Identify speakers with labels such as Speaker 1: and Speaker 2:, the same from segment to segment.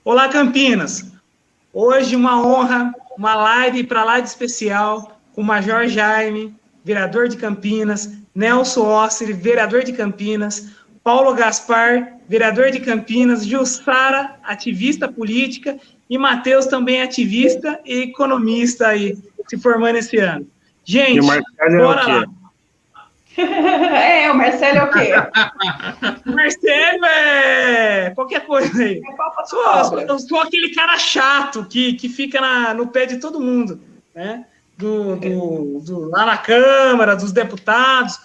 Speaker 1: Olá, Campinas! Hoje uma honra, uma live para lá de especial com o Major Jaime, vereador de Campinas, Nelson Ossiri, vereador de Campinas, Paulo Gaspar, vereador de Campinas, Jussara, ativista política, e Matheus também ativista e economista aí, se formando esse ano. Gente,
Speaker 2: e o Marcelo
Speaker 1: bora
Speaker 2: é o quê?
Speaker 1: lá!
Speaker 3: O Marcelo é o quê?
Speaker 1: Marcelo é qualquer coisa aí. Sou aquele cara chato que fica no pé de todo mundo, né? Lá na Câmara, dos deputados.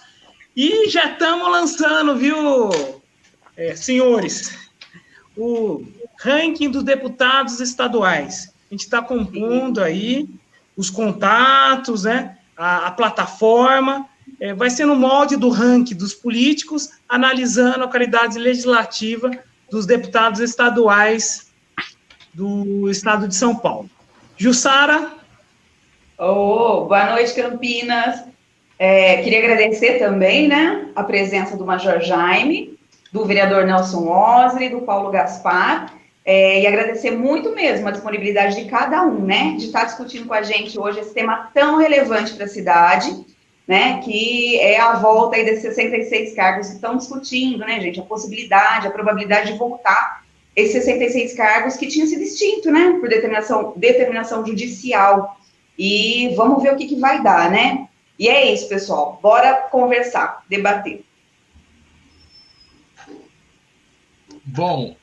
Speaker 1: E já estamos lançando, viu, senhores, o ranking dos deputados estaduais. A gente está compondo aí os contatos, né? A plataforma. Vai ser no molde do ranking dos políticos, analisando a qualidade legislativa dos deputados estaduais do estado de São Paulo. Jussara?
Speaker 3: Boa noite, Campinas. Queria agradecer também, né, a presença do Major Jaime, do vereador Nelson Ossiri, do Paulo Gaspar, e agradecer muito mesmo a disponibilidade de cada um, né, de estar discutindo com a gente hoje esse tema tão relevante para a cidade, né, que é a volta aí desses 66 cargos que estão discutindo, né, gente, a possibilidade, a probabilidade de voltar esses 66 cargos que tinham sido extintos, né, por determinação judicial, e vamos ver o que vai dar, né, e é isso, pessoal, bora conversar, debater.
Speaker 4: Bom,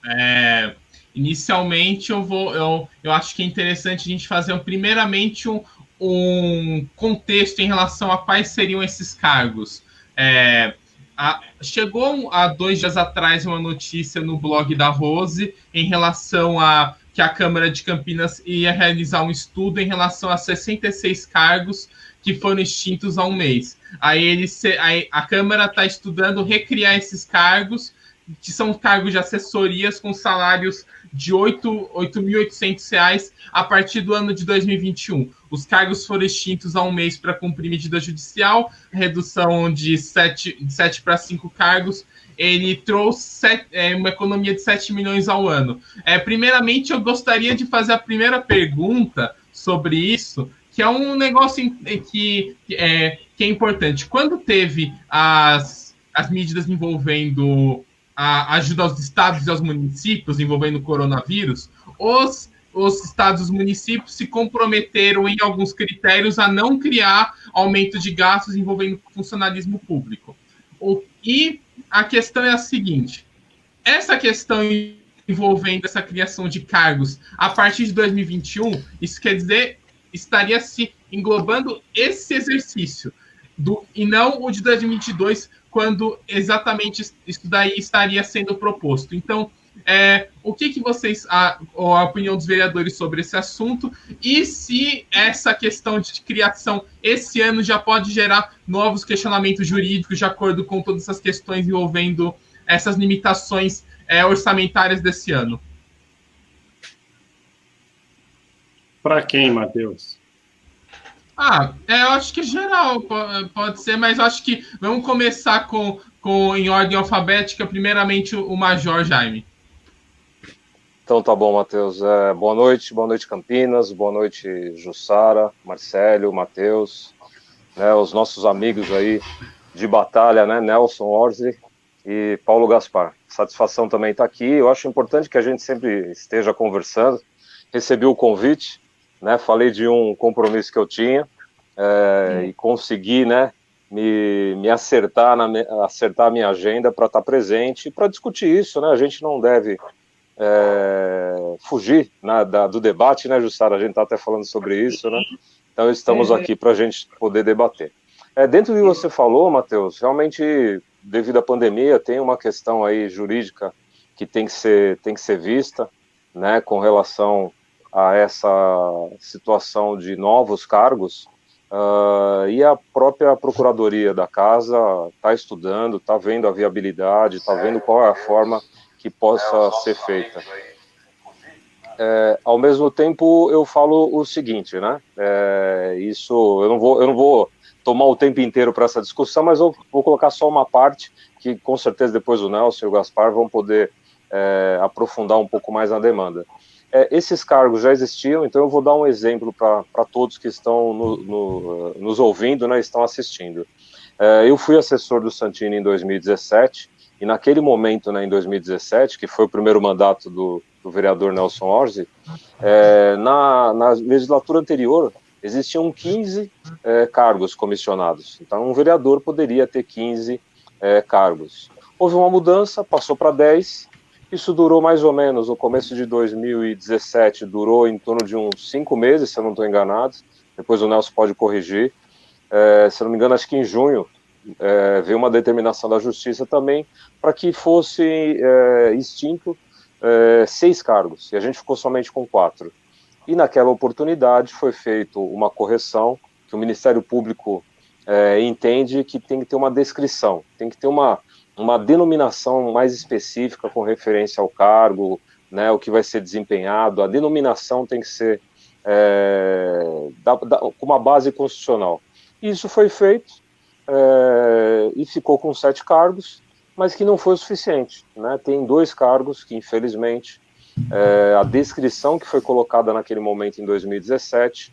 Speaker 4: inicialmente eu acho que é interessante a gente fazer primeiramente um contexto em relação a quais seriam esses cargos. Chegou há 2 dias atrás uma notícia no blog da Rose em relação a que a Câmara de Campinas ia realizar um estudo em relação a 66 cargos que foram extintos há um mês. Aí a Câmara está estudando recriar esses cargos, que são cargos de assessorias com salários de R$ 8.800 a partir do ano de 2021. Os cargos foram extintos há um mês para cumprir medida judicial, redução de 7 para 5 cargos. Ele trouxe uma economia de 7 milhões ao ano. Primeiramente, eu gostaria de fazer a primeira pergunta sobre isso, que é um negócio que é importante. Quando teve as medidas envolvendo a ajuda aos estados e aos municípios envolvendo o coronavírus, os estados e os municípios se comprometeram em alguns critérios a não criar aumento de gastos envolvendo funcionalismo público. E a questão é a seguinte: essa questão envolvendo essa criação de cargos a partir de 2021, isso quer dizer, estaria se englobando esse exercício, e não o de 2022, quando exatamente isso daí estaria sendo proposto. Então, o que vocês, a opinião dos vereadores sobre esse assunto, e se essa questão de criação esse ano já pode gerar novos questionamentos jurídicos de acordo com todas essas questões envolvendo essas limitações orçamentárias desse ano?
Speaker 2: Para quem, Matheus?
Speaker 4: Eu acho que geral pode ser, mas eu acho que vamos começar em ordem alfabética, primeiramente o Major Jaime.
Speaker 5: Então tá bom, Matheus. Boa noite Campinas, boa noite Jussara, Marcelo, Matheus, né, os nossos amigos aí de batalha, né, Nelson Ossiri e Paulo Gaspar. Satisfação também estar aqui. Eu acho importante que a gente sempre esteja conversando. Recebi o convite, né, falei de um compromisso que eu tinha e consegui, né, me acertar a minha agenda para estar presente e para discutir isso, né? A gente não deve fugir, né, do debate, né, Jussara? A gente está até falando sobre isso, né? Então estamos aqui para a gente poder debater. Dentro do que você falou, Matheus, realmente, devido à pandemia, tem uma questão aí jurídica que tem que ser vista, né, com relação a essa situação de novos cargos, e a própria Procuradoria da Casa está estudando, está vendo a viabilidade, está vendo qual é a forma que possa ser feita. Ao mesmo tempo, eu falo o seguinte, né, isso, eu não vou tomar o tempo inteiro para essa discussão, mas eu vou colocar só uma parte, que com certeza depois o Nelson e o Gaspar vão poder aprofundar um pouco mais na demanda. Esses cargos já existiam, então eu vou dar um exemplo para todos que estão nos ouvindo, né, estão assistindo. Eu fui assessor do Santini em 2017, e naquele momento, né, em 2017, que foi o primeiro mandato do vereador Nelson Orsi, na legislatura anterior, existiam 15 cargos comissionados. Então, um vereador poderia ter 15 cargos. Houve uma mudança, passou para 10. Isso durou mais ou menos, no começo de 2017, durou em torno de uns 5 meses, se eu não estou enganado. Depois o Nelson pode corrigir. Se eu não me engano, acho que em junho veio uma determinação da Justiça também para que fosse extinto 6 cargos, e a gente ficou somente com 4. E naquela oportunidade foi feita uma correção, que o Ministério Público entende que tem que ter uma descrição, tem que ter uma denominação mais específica com referência ao cargo, né, o que vai ser desempenhado. A denominação tem que ser com uma base constitucional. Isso foi feito e ficou com 7 cargos, mas que não foi o suficiente, né? Tem 2 cargos que, infelizmente, a descrição que foi colocada naquele momento em 2017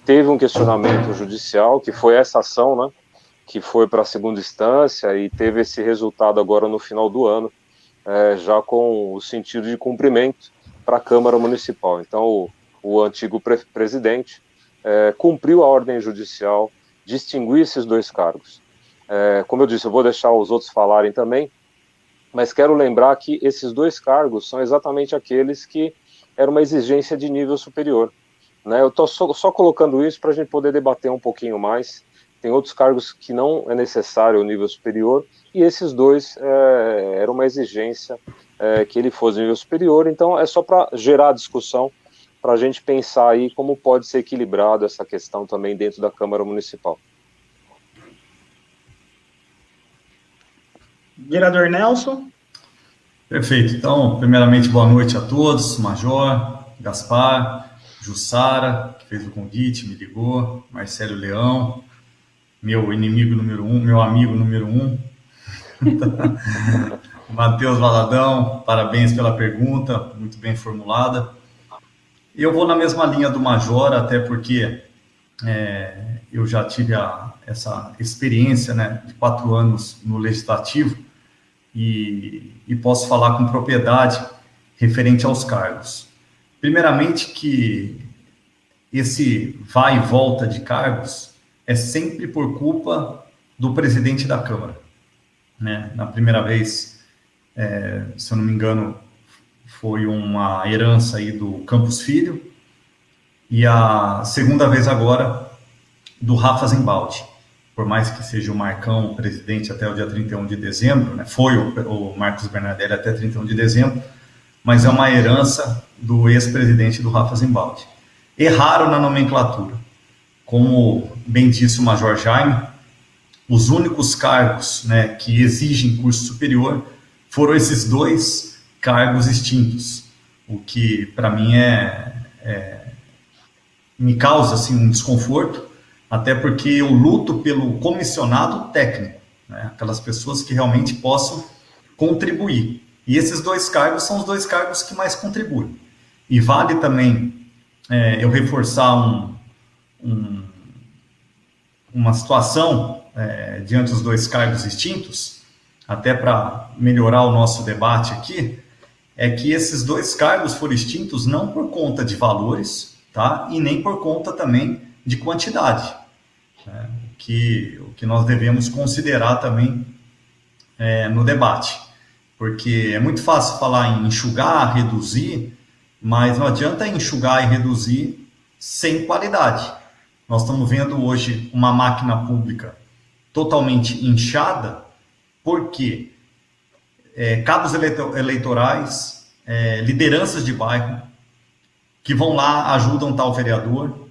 Speaker 5: teve um questionamento judicial, que foi essa ação, né, que foi para a segunda instância e teve esse resultado agora no final do ano, já com o sentido de cumprimento para a Câmara Municipal. Então, o antigo presidente cumpriu a ordem judicial, distinguiu esses 2 cargos. Como eu disse, eu vou deixar os outros falarem também, mas quero lembrar que esses 2 cargos são exatamente aqueles que eram uma exigência de nível superior, né? Eu estou só colocando isso para a gente poder debater um pouquinho mais. Tem outros cargos que não é necessário o nível superior, e esses 2 era uma exigência que ele fosse nível superior. Então é só para gerar discussão, para a gente pensar aí como pode ser equilibrado essa questão também dentro da Câmara Municipal.
Speaker 1: Vereador Nelson.
Speaker 6: Perfeito. Então, primeiramente, boa noite a todos. Major, Gaspar, Jussara, que fez o convite, me ligou, Marcelo Leão, meu inimigo número 1, meu amigo número 1, Matheus Valadão, parabéns pela pergunta, muito bem formulada. Eu vou na mesma linha do Major, até porque eu já tive essa experiência, né, de 4 anos no Legislativo, e posso falar com propriedade referente aos cargos. Primeiramente, que esse vai e volta de cargos é sempre por culpa do presidente da Câmara, né? Na primeira vez, se eu não me engano, foi uma herança aí do Campos Filho, e a segunda vez agora do Rafa Zembaldi. Por mais que seja o Marcão o presidente até o dia 31 de dezembro, né? Foi o Marcos Bernardelli até 31 de dezembro, mas é uma herança do ex-presidente do Rafa Zembaldi. Erraram na nomenclatura. Como bem disse o Major Jaime, os únicos cargos, né, que exigem curso superior foram esses 2 cargos extintos, o que para mim me causa assim, um desconforto, até porque eu luto pelo comissionado técnico, né, aquelas pessoas que realmente possam contribuir. E esses 2 cargos são os 2 cargos que mais contribuem. E vale também eu reforçar uma situação diante dos 2 cargos extintos, até para melhorar o nosso debate aqui, é que esses 2 cargos foram extintos não por conta de valores, tá? E nem por conta também de quantidade, né? O que nós devemos considerar também no debate, porque é muito fácil falar em enxugar, reduzir, mas não adianta enxugar e reduzir sem qualidade. Nós estamos vendo hoje uma máquina pública totalmente inchada, porque cabos eleitorais, lideranças de bairro, que vão lá, ajudam tal vereador,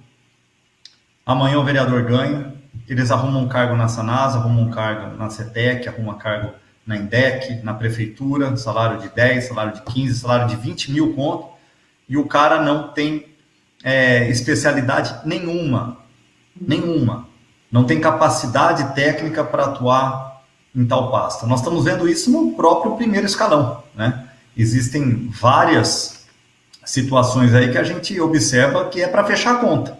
Speaker 6: amanhã o vereador ganha, eles arrumam um cargo na Sanasa, arrumam um cargo na CETEC, arrumam um cargo na INDEC, na prefeitura, salário de 10, salário de 15, salário de 20 mil conto, e o cara não tem especialidade nenhuma, não tem capacidade técnica para atuar em tal pasta. Nós estamos vendo isso no próprio primeiro escalão, né? existem várias situações aí que a gente observa que é para fechar a conta,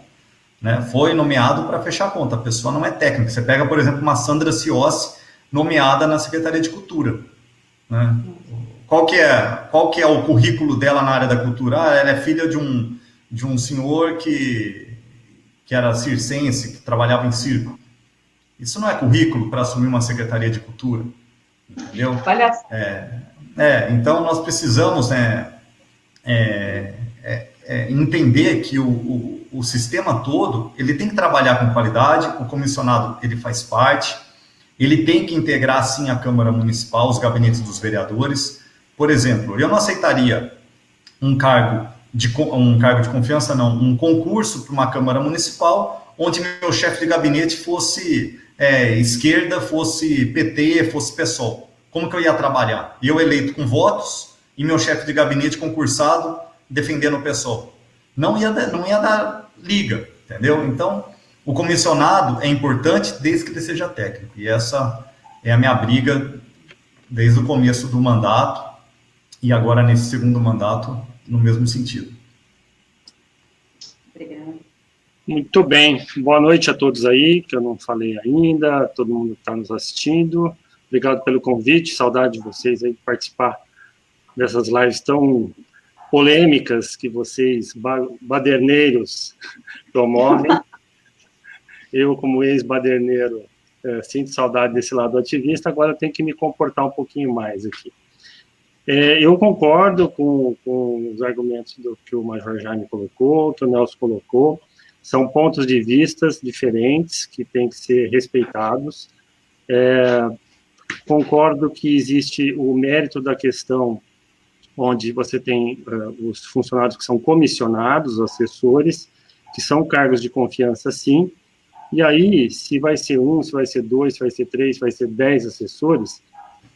Speaker 6: né? Foi nomeado para fechar a conta, a pessoa não é técnica. Você pega, por exemplo, uma Sandra Ciossi, nomeada na Secretaria de Cultura, né? Qual que é o currículo dela na área da cultura? Ah, ela é filha de um senhor que era circense, que trabalhava em circo. Isso não é currículo para assumir uma Secretaria de Cultura, entendeu? Então nós precisamos, né, entender que o sistema todo, ele tem que trabalhar com qualidade, o comissionado, ele faz parte, ele tem que integrar, sim, a Câmara Municipal, os gabinetes dos vereadores. Por exemplo, eu não aceitaria um cargo de confiança, não, um concurso para uma Câmara Municipal, onde meu chefe de gabinete fosse esquerda, fosse PT, fosse PSOL. Como que eu ia trabalhar? Eu eleito com votos e meu chefe de gabinete concursado defendendo o PSOL. Não ia dar liga, entendeu? Então, o comissionado é importante desde que ele seja técnico. E essa é a minha briga desde o começo do mandato e agora nesse segundo mandato, no mesmo sentido.
Speaker 3: Obrigada.
Speaker 2: Muito bem. Boa noite a todos aí, que eu não falei ainda, todo mundo que está nos assistindo. Obrigado pelo convite, saudade de vocês aí de participar dessas lives tão polêmicas que vocês, baderneiros, promovem. Eu, como ex-baderneiro, sinto saudade desse lado ativista, agora tenho que me comportar um pouquinho mais aqui. Eu concordo com os argumentos que o Major Jaime colocou, que o Nelson colocou. São pontos de vista diferentes que têm que ser respeitados. Concordo que existe o mérito da questão, onde você tem os funcionários que são comissionados, assessores, que são cargos de confiança, sim. E aí, se vai ser 1, se vai ser 2, se vai ser 3, se vai ser 10 assessores,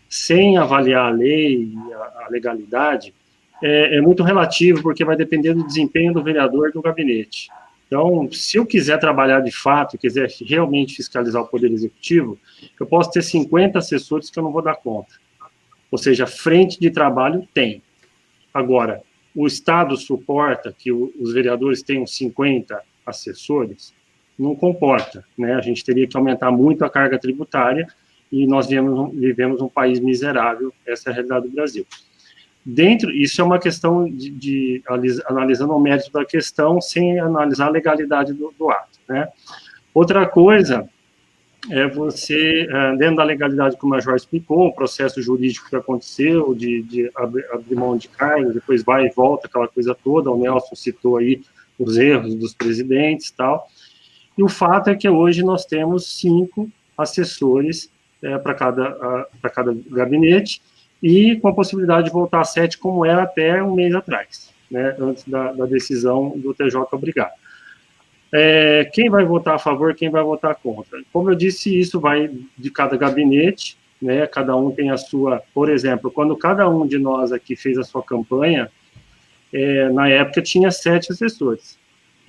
Speaker 2: sem avaliar a lei e a legalidade, é muito relativo, porque vai depender do desempenho do vereador e do gabinete. Então, se eu quiser trabalhar de fato, quiser realmente fiscalizar o Poder Executivo, eu posso ter 50 assessores que eu não vou dar conta. Ou seja, frente de trabalho tem. Agora, o Estado suporta que os vereadores tenham 50 assessores? Não comporta, né? A gente teria que aumentar muito a carga tributária e nós vivemos um país miserável, essa é a realidade do Brasil. Isso é uma questão de analisando o mérito da questão sem analisar a legalidade do ato, né? Outra coisa é você, dentro da legalidade que o Major explicou, o processo jurídico que aconteceu, de abrir mão de cargos, depois vai e volta, aquela coisa toda, o Nelson citou aí os erros dos presidentes e tal, e o fato é que hoje nós temos 5 assessores para cada gabinete, e com a possibilidade de voltar a 7, como era até um mês atrás, né, antes da decisão do TJ obrigar. Quem vai votar a favor, quem vai votar contra? Como eu disse, isso vai de cada gabinete, né, cada um tem a sua... Por exemplo, quando cada um de nós aqui fez a sua campanha, na época tinha 7 assessores.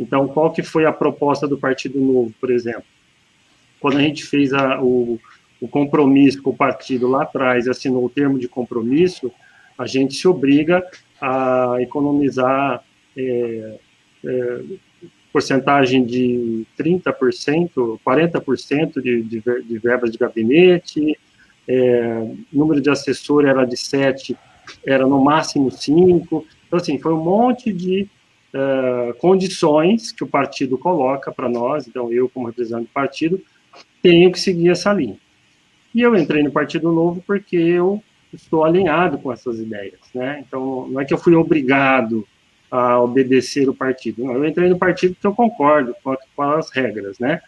Speaker 2: Então, qual que foi a proposta do Partido Novo, por exemplo? Quando a gente fez o compromisso com o partido lá atrás, assinou o termo de compromisso, a gente se obriga a economizar porcentagem de 30%, 40% de verbas de gabinete, número de assessor era de 7, era no máximo 5, então assim, foi um monte de condições que o partido coloca para nós, então eu como representante do partido, tenho que seguir essa linha. E eu entrei no Partido Novo porque eu estou alinhado com essas ideias, né? Então, não é que eu fui obrigado a obedecer o partido, não, eu entrei no partido porque eu concordo com as regras, né?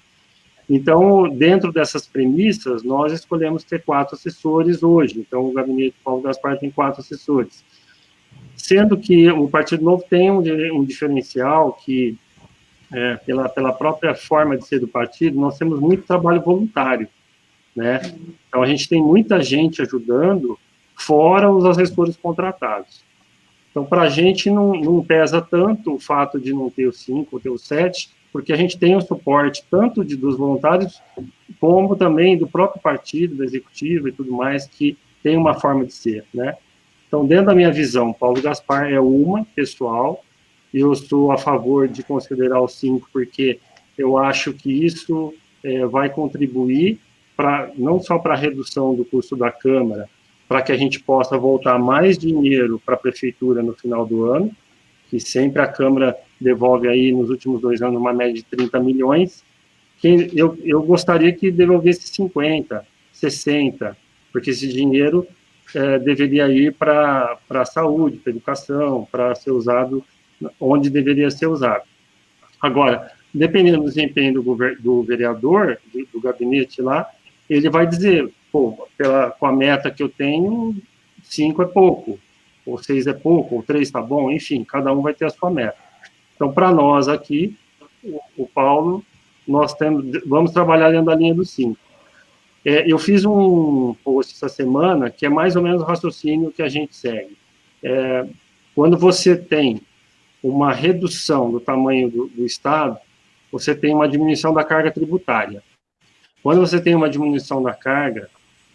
Speaker 2: Então, dentro dessas premissas, nós escolhemos ter 4 assessores hoje, então o gabinete do Paulo Gaspar tem 4 assessores. Sendo que o Partido Novo tem um diferencial que, pela própria forma de ser do partido, nós temos muito trabalho voluntário, né? Então, a gente tem muita gente ajudando, fora os assessores contratados. Então, para a gente não pesa tanto o fato de não ter os 5 ou ter os 7, porque a gente tem o suporte tanto dos voluntários, como também do próprio partido, do executivo e tudo mais, que tem uma forma de ser, né? Então, dentro da minha visão, Paulo Gaspar é uma, pessoal, e eu estou a favor de considerar os 5, porque eu acho que isso vai contribuir não só para a redução do custo da Câmara, para que a gente possa voltar mais dinheiro para a Prefeitura no final do ano, que sempre a Câmara devolve aí, nos últimos 2 anos, uma média de 30 milhões, que eu gostaria que devolvesse 50, 60, porque esse dinheiro deveria ir para a saúde, para a educação, para ser usado onde deveria ser usado. Agora, dependendo do desempenho do vereador, do gabinete lá, ele vai dizer, pô, com a meta que eu tenho, 5 é pouco, ou 6 é pouco, ou 3 está bom, enfim, cada um vai ter a sua meta. Então, para nós aqui, o Paulo, vamos trabalhar dentro da linha dos 5. Eu fiz um post essa semana, que é mais ou menos o raciocínio que a gente segue. Quando você tem uma redução do tamanho do Estado, você tem uma diminuição da carga tributária. Quando você tem uma diminuição da carga,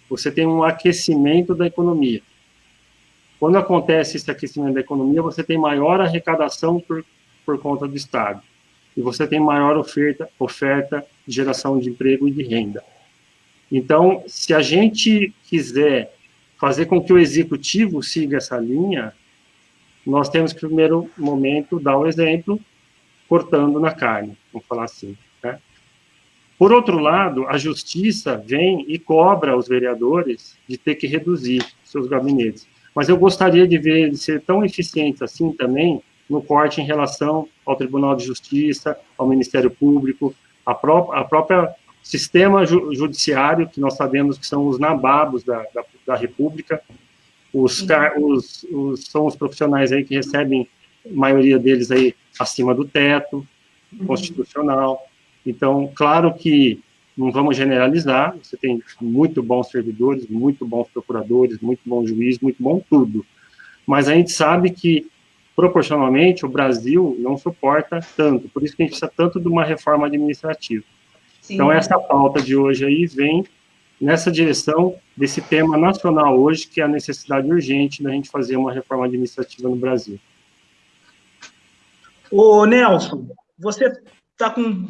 Speaker 2: você tem um aquecimento da economia. Quando acontece esse aquecimento da economia, você tem maior arrecadação por conta do Estado. E você tem maior oferta de geração de emprego e de renda. Então, se a gente quiser fazer com que o executivo siga essa linha, nós temos que, no primeiro momento, dar o exemplo cortando na carne, vamos falar assim, né? Por outro lado, a justiça vem e cobra os vereadores de ter que reduzir seus gabinetes. Mas eu gostaria de ver eles ser tão eficientes assim também no corte em relação ao Tribunal de Justiça, ao Ministério Público, a própria sistema judiciário, que nós sabemos que são os nababos da República, são os profissionais aí que recebem, a maioria deles aí acima do teto constitucional. Então, claro que não vamos generalizar, você tem muito bons servidores, muito bons procuradores, muito bom juiz, muito bom tudo, mas a gente sabe que, proporcionalmente, o Brasil não suporta tanto, por isso que a gente precisa tanto de uma reforma administrativa. Sim. Então, essa pauta de hoje aí vem nessa direção desse tema nacional hoje, que é a necessidade urgente da gente fazer uma reforma administrativa no Brasil.
Speaker 1: Ô, Nelson, você está com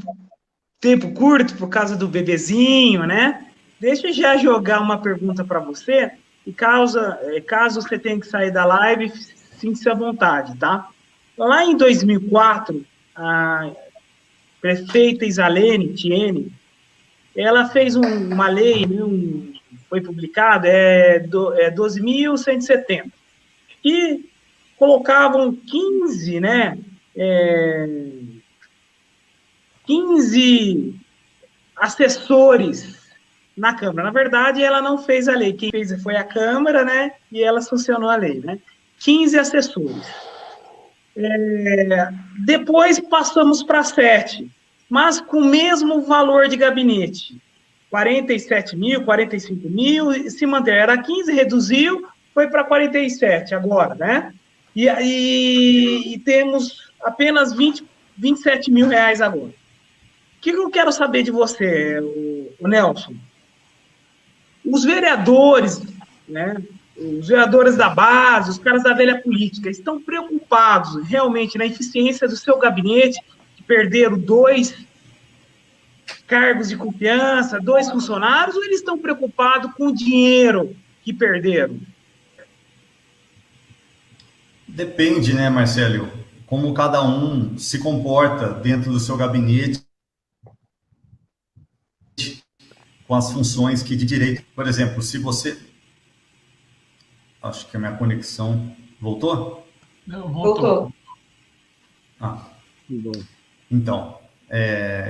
Speaker 1: tempo curto por causa do bebezinho, né? Deixa eu já jogar uma pergunta para você, e caso você tenha que sair da live, sinta-se à vontade, tá? Lá em 2004, a prefeita Isalene Tiene, ela fez uma lei, foi publicada, 12.170, e colocavam 15, né, 15 assessores na Câmara. Na verdade, ela não fez a lei, quem fez foi a Câmara, né, e ela sancionou a lei, né, 15 assessores. Depois passamos para 7, mas com o mesmo valor de gabinete, 47 mil, 45 mil, se manteve, era 15, reduziu, foi para 47 agora, né? E temos apenas 27 mil reais agora. O que eu quero saber de você, o Nelson? Os vereadores, né? Os vereadores da base, os caras da velha política, estão preocupados realmente na eficiência do seu gabinete, que perderam 2 cargos de confiança, 2 funcionários, ou eles estão preocupados com o dinheiro que perderam?
Speaker 6: Depende, né, Marcelo? Como cada um se comporta dentro do seu gabinete com as funções que de direito. Por exemplo, se você... Acho que a minha conexão... Voltou?
Speaker 4: Não, voltou.
Speaker 6: Ah, então,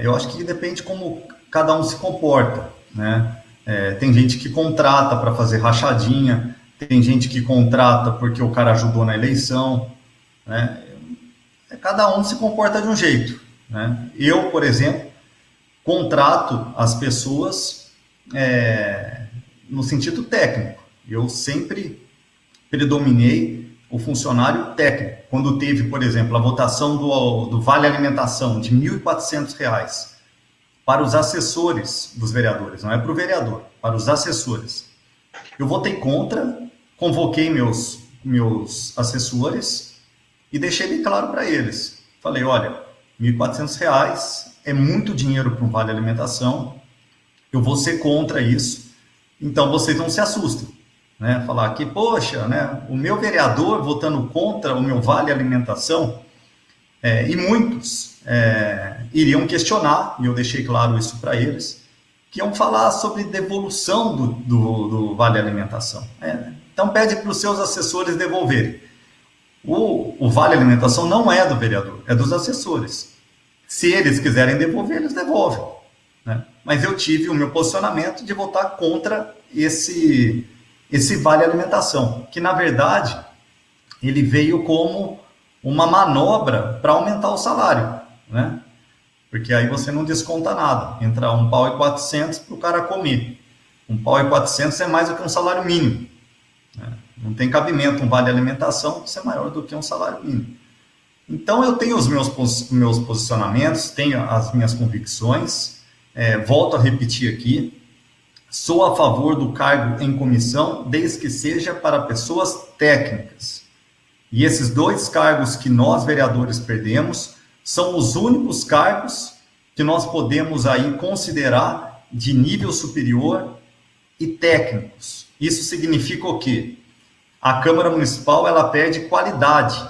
Speaker 6: eu acho que depende como cada um se comporta, né? Tem gente que contrata para fazer rachadinha, tem gente que contrata porque o cara ajudou na eleição, né? Cada um se comporta de um jeito, né? Eu, por exemplo, contrato as pessoas no sentido técnico. Eu sempre predominei o funcionário técnico. Quando teve, por exemplo, a votação do Vale Alimentação de R$ 1.400 para os assessores dos vereadores, não é para o vereador, para os assessores. Eu votei contra, convoquei meus meus assessores e deixei bem claro para eles. Falei, olha, R$ 1.400 é muito dinheiro para um vale alimentação, eu vou ser contra isso, então vocês não se assustem. Né? Falar que, poxa, né, o meu vereador votando contra o meu vale alimentação, e muitos iriam questionar, e eu deixei claro isso para eles, que iam falar sobre devolução do vale alimentação. Então pede para os seus assessores devolverem. O vale alimentação não é do vereador, é dos assessores. Se eles quiserem devolver, eles devolvem. Né? Mas eu tive o meu posicionamento de votar contra esse vale alimentação, que na verdade ele veio como uma manobra para aumentar o salário, né? Porque aí você não desconta nada, entra R$1.400 para o cara comer. R$1.400 é mais do que um salário mínimo, né? Não tem cabimento um vale alimentação ser maior do que um salário mínimo. Então eu tenho os meus posicionamentos, tenho as minhas convicções, volto a repetir aqui, sou a favor do cargo em comissão, desde que seja para pessoas técnicas. E esses 2 cargos que nós, vereadores, perdemos, são os únicos cargos que nós podemos aí considerar de nível superior e técnicos. Isso significa o quê? A Câmara Municipal, ela perde qualidade,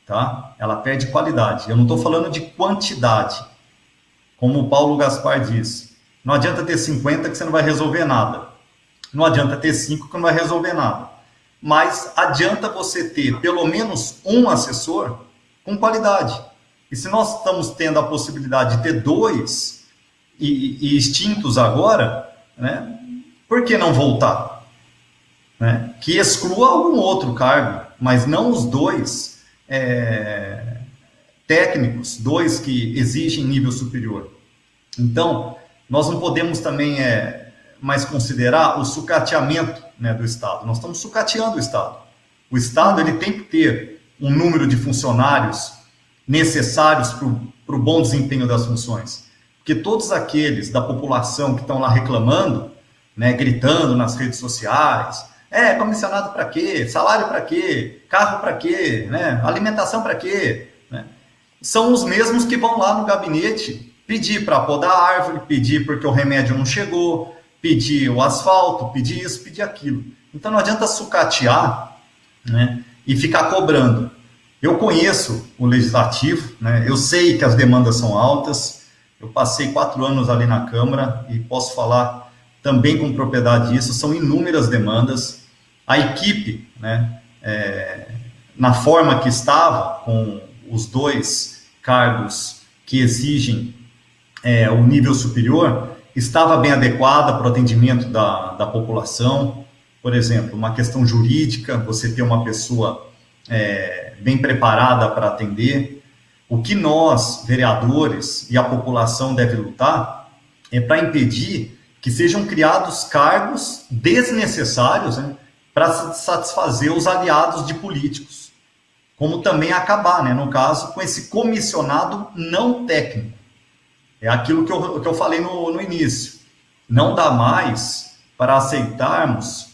Speaker 6: tá? Ela perde qualidade. Eu não estou falando de quantidade. Como o Paulo Gaspar diz, não adianta ter 50 que você não vai resolver nada. Não adianta ter 5 que não vai resolver nada. Mas adianta você ter pelo menos um assessor com qualidade. E se nós estamos tendo a possibilidade de ter 2 e extintos agora, né, por que não voltar? Né? Que exclua algum outro cargo, mas não os 2 técnicos, 2 que exigem nível superior. Então, nós não podemos também mais considerar o sucateamento, né, do Estado. Nós estamos sucateando o Estado. O Estado ele tem que ter um número de funcionários necessários para o bom desempenho das funções. Porque todos aqueles da população que estão lá reclamando, né, gritando nas redes sociais, comissionado para quê? Salário para quê? Carro para quê? Né? Alimentação para quê? Né? São os mesmos que vão lá no gabinete pedir para podar a árvore, pedir porque o remédio não chegou, pedir o asfalto, pedir isso, pedir aquilo. Então não adianta sucatear, né, e ficar cobrando. Eu conheço o Legislativo, né, eu sei que as demandas são altas, eu passei 4 anos ali na Câmara e posso falar também com propriedade disso, são inúmeras demandas. A equipe, né, na forma que estava, com os 2 cargos que exigem o nível superior, estava bem adequada para o atendimento da população. Por exemplo, uma questão jurídica, você ter uma pessoa bem preparada para atender. O que nós, vereadores e a população deve lutar é para impedir que sejam criados cargos desnecessários, né, para satisfazer os aliados de políticos, como também acabar, né, no caso, com esse comissionado não técnico. É aquilo que eu falei no início. Não dá mais para aceitarmos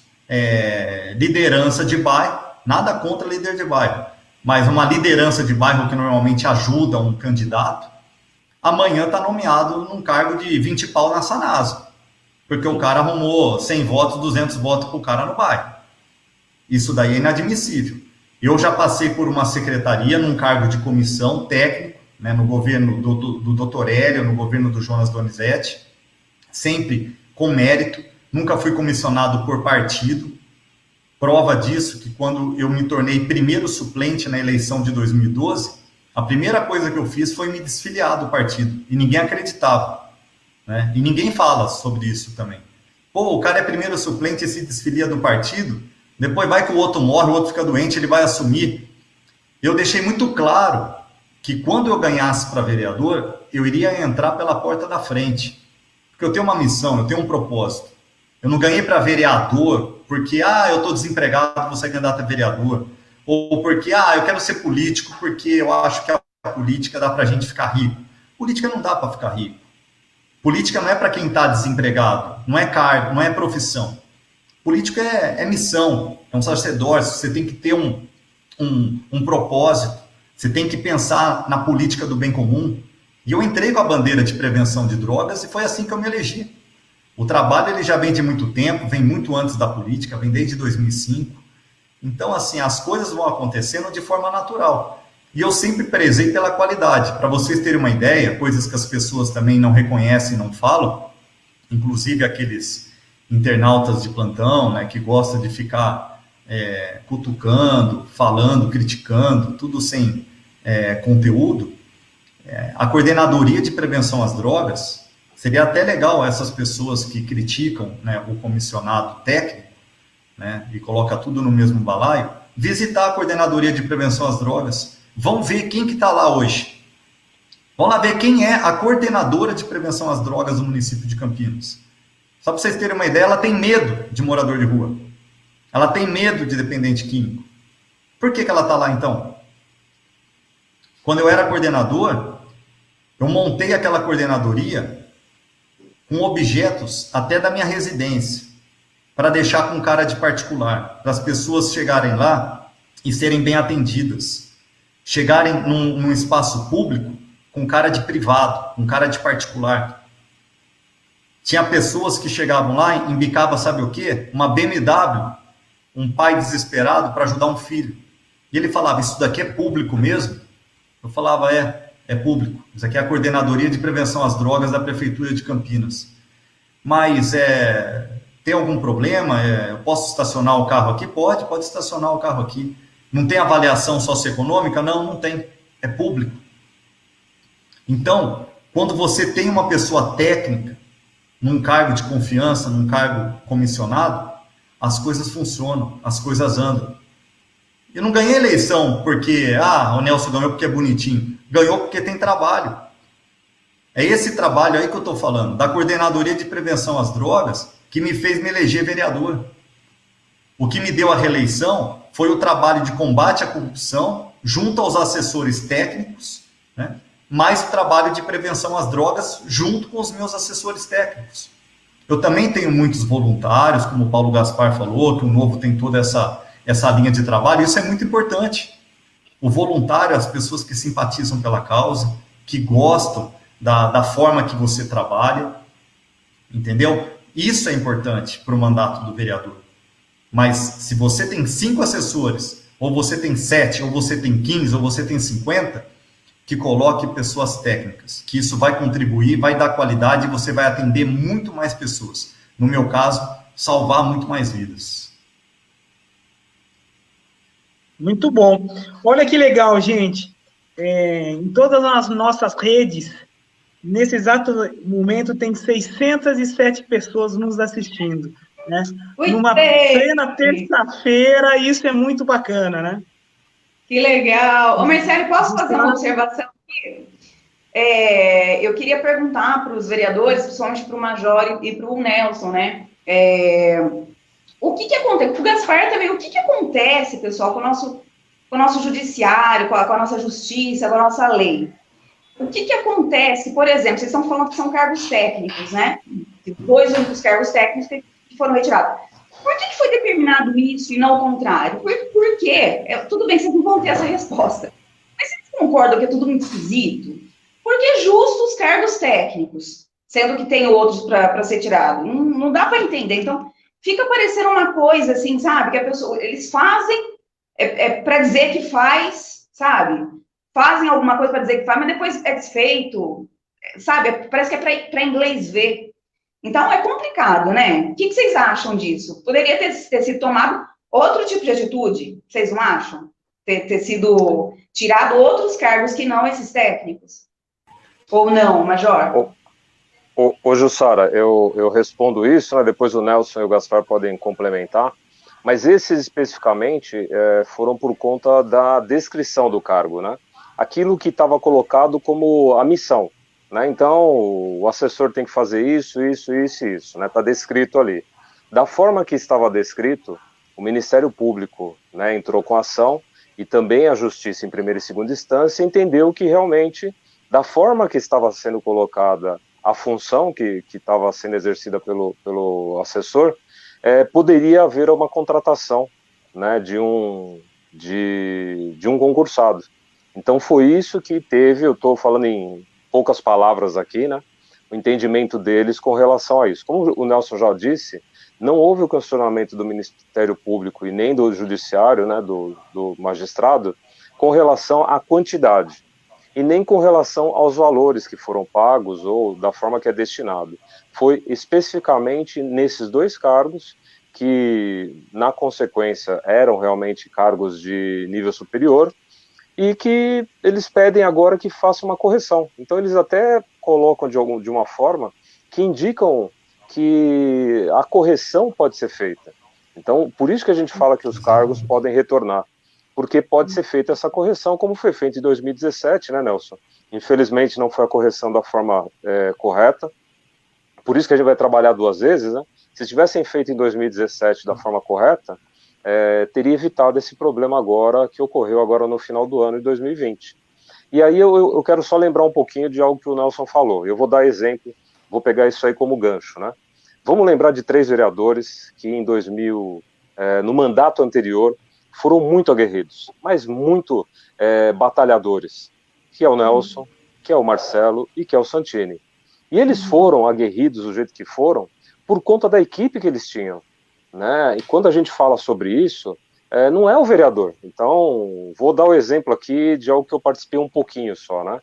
Speaker 6: liderança de bairro, nada contra líder de bairro, mas uma liderança de bairro que normalmente ajuda um candidato, amanhã está nomeado num cargo de 20 pau na Sanasa, porque o cara arrumou 100 votos, 200 votos para o cara no bairro. Isso daí é inadmissível. Eu já passei por uma secretaria num cargo de comissão técnico, né, no governo do Dr. Hélio, no governo do Jonas Donizete, sempre com mérito, nunca fui comissionado por partido. Prova disso que quando eu me tornei primeiro suplente na eleição de 2012, a primeira coisa que eu fiz foi me desfiliar do partido, e ninguém acreditava, né? E ninguém fala sobre isso também. Pô, o cara é primeiro suplente e se desfilia do partido, depois vai que o outro morre, o outro fica doente, ele vai assumir. Eu deixei muito claro que quando eu ganhasse para vereador, eu iria entrar pela porta da frente. Porque eu tenho uma missão, eu tenho um propósito. Eu não ganhei para vereador porque, eu estou desempregado, vou ser candidato a vereador. Ou porque, eu quero ser político porque eu acho que a política dá para a gente ficar rico. Política não dá para ficar rico. Política não é para quem está desempregado, não é cargo, não é profissão. Político é missão, é um sacerdócio, você tem que ter um propósito, você tem que pensar na política do bem comum. E eu entrei com a bandeira de prevenção de drogas e foi assim que eu me elegi. O trabalho ele já vem de muito tempo, vem muito antes da política, vem desde 2005. Então, assim, as coisas vão acontecendo de forma natural. E eu sempre prezei pela qualidade. Para vocês terem uma ideia, coisas que as pessoas também não reconhecem e não falam, inclusive aqueles internautas de plantão, né, que gostam de ficar cutucando, falando, criticando, tudo sem conteúdo. A Coordenadoria de Prevenção às Drogas, seria até legal essas pessoas que criticam, né, o comissionado técnico, né, e coloca tudo no mesmo balaio, visitar a Coordenadoria de Prevenção às Drogas. Vão ver quem que está lá hoje. Vão lá ver quem é a coordenadora de prevenção às drogas do município de Campinas. Só para vocês terem uma ideia, ela tem medo de morador de rua. Ela tem medo de dependente químico. Por que ela está lá, então? Quando eu era coordenador, eu montei aquela coordenadoria com objetos até da minha residência, para deixar com cara de particular, para as pessoas chegarem lá e serem bem atendidas. Chegarem num espaço público com cara de privado, com cara de particular. Tinha pessoas que chegavam lá e embicava, sabe o quê? Uma BMW, um pai desesperado para ajudar um filho. E ele falava, isso daqui é público mesmo? Eu falava, é público. Isso aqui é a Coordenadoria de Prevenção às Drogas da Prefeitura de Campinas. Mas tem algum problema? Eu posso estacionar o carro aqui? Pode estacionar o carro aqui. Não tem avaliação socioeconômica? Não tem. É público. Então, quando você tem uma pessoa técnica, num cargo de confiança, num cargo comissionado, as coisas funcionam, as coisas andam. Eu não ganhei eleição porque, o Nelson ganhou porque é bonitinho. Ganhou porque tem trabalho. É esse trabalho aí que eu estou falando, da Coordenadoria de Prevenção às Drogas, que me fez me eleger vereador. O que me deu a reeleição foi o trabalho de combate à corrupção, junto aos assessores técnicos, né? Mais o trabalho de prevenção às drogas, junto com os meus assessores técnicos. Eu também tenho muitos voluntários, como o Paulo Gaspar falou, que o Novo tem toda essa linha de trabalho, isso é muito importante. O voluntário, as pessoas que simpatizam pela causa, que gostam da forma que você trabalha, entendeu? Isso é importante para o mandato do vereador. Mas se você tem 5 assessores, ou você tem 7, ou você tem 15, ou você tem 50, que coloque pessoas técnicas, que isso vai contribuir, vai dar qualidade e você vai atender muito mais pessoas. No meu caso, salvar muito mais vidas.
Speaker 1: Muito bom. Olha que legal, gente. Em todas as nossas redes, nesse exato momento, tem 607 pessoas nos assistindo. Né? Numa plena terça-feira, isso é muito bacana, né?
Speaker 3: Que legal. Ô, Marcelo, posso fazer uma observação aqui? Eu queria perguntar para os vereadores, principalmente para o Major e para o Nelson, né? O que acontece? O Gaspar também, o que acontece, pessoal, com o nosso judiciário, com a nossa justiça, com a nossa lei? O que acontece, por exemplo, vocês estão falando que são cargos técnicos, né? 2 únicos cargos técnicos que foram retirados. Por que foi determinado isso e não o contrário? Por quê? Tudo bem, vocês não vão ter essa resposta. Mas vocês concordam que é tudo muito esquisito? Por que justo os cargos técnicos, sendo que tem outros para ser tirado? Não dá para entender. Então, fica parecendo uma coisa assim, sabe? Que a pessoa, eles fazem para dizer que faz, sabe? Fazem alguma coisa para dizer que faz, mas depois é desfeito, sabe? Parece que é para inglês ver. Então, é complicado, né? O que vocês acham disso? Poderia ter sido tomado outro tipo de atitude, vocês não acham? Ter sido tirado outros cargos que não esses técnicos? Ou não, Major?
Speaker 5: Ô Jussara, eu respondo isso, né? Depois o Nelson e o Gaspar podem complementar, mas esses especificamente foram por conta da descrição do cargo, né? Aquilo que estava colocado como a missão. Né? Então, o assessor tem que fazer isso, né? Está descrito ali. Da forma que estava descrito, o Ministério Público, né, entrou com ação e também a Justiça em primeira e segunda instância entendeu que realmente, da forma que estava sendo colocada a função que estava sendo exercida pelo assessor, poderia haver uma contratação, né, de um concursado. Então foi isso que teve, eu estou falando em poucas palavras aqui, né, o entendimento deles com relação a isso. Como o Nelson já disse, não houve o questionamento do Ministério Público e nem do Judiciário, né, do magistrado, com relação à quantidade, e nem com relação aos valores que foram pagos ou da forma que é destinado. Foi especificamente nesses 2 cargos que, na consequência, eram realmente cargos de nível superior e que eles pedem agora que faça uma correção. Então, eles até colocam de uma forma que indicam que a correção pode ser feita. Então, por isso que a gente fala que os cargos podem retornar, porque pode ser feita essa correção, como foi feito em 2017, né, Nelson? Infelizmente, não foi a correção da forma correta, por isso que a gente vai trabalhar 2 vezes, né? Se tivessem feito em 2017 da forma correta, teria evitado esse problema agora, que ocorreu agora no final do ano de 2020. E aí eu quero só lembrar um pouquinho de algo que o Nelson falou. Eu vou dar exemplo, vou pegar isso aí como gancho, né? Vamos lembrar de 3 vereadores que em no mandato anterior, foram muito aguerridos, mas muito batalhadores, que é o Nelson, que é o Marcelo e que é o Santini. E eles foram aguerridos do jeito que foram por conta da equipe que eles tinham, né? E quando a gente fala sobre isso, não é o vereador. Então, vou dar o exemplo aqui de algo que eu participei um pouquinho só, né?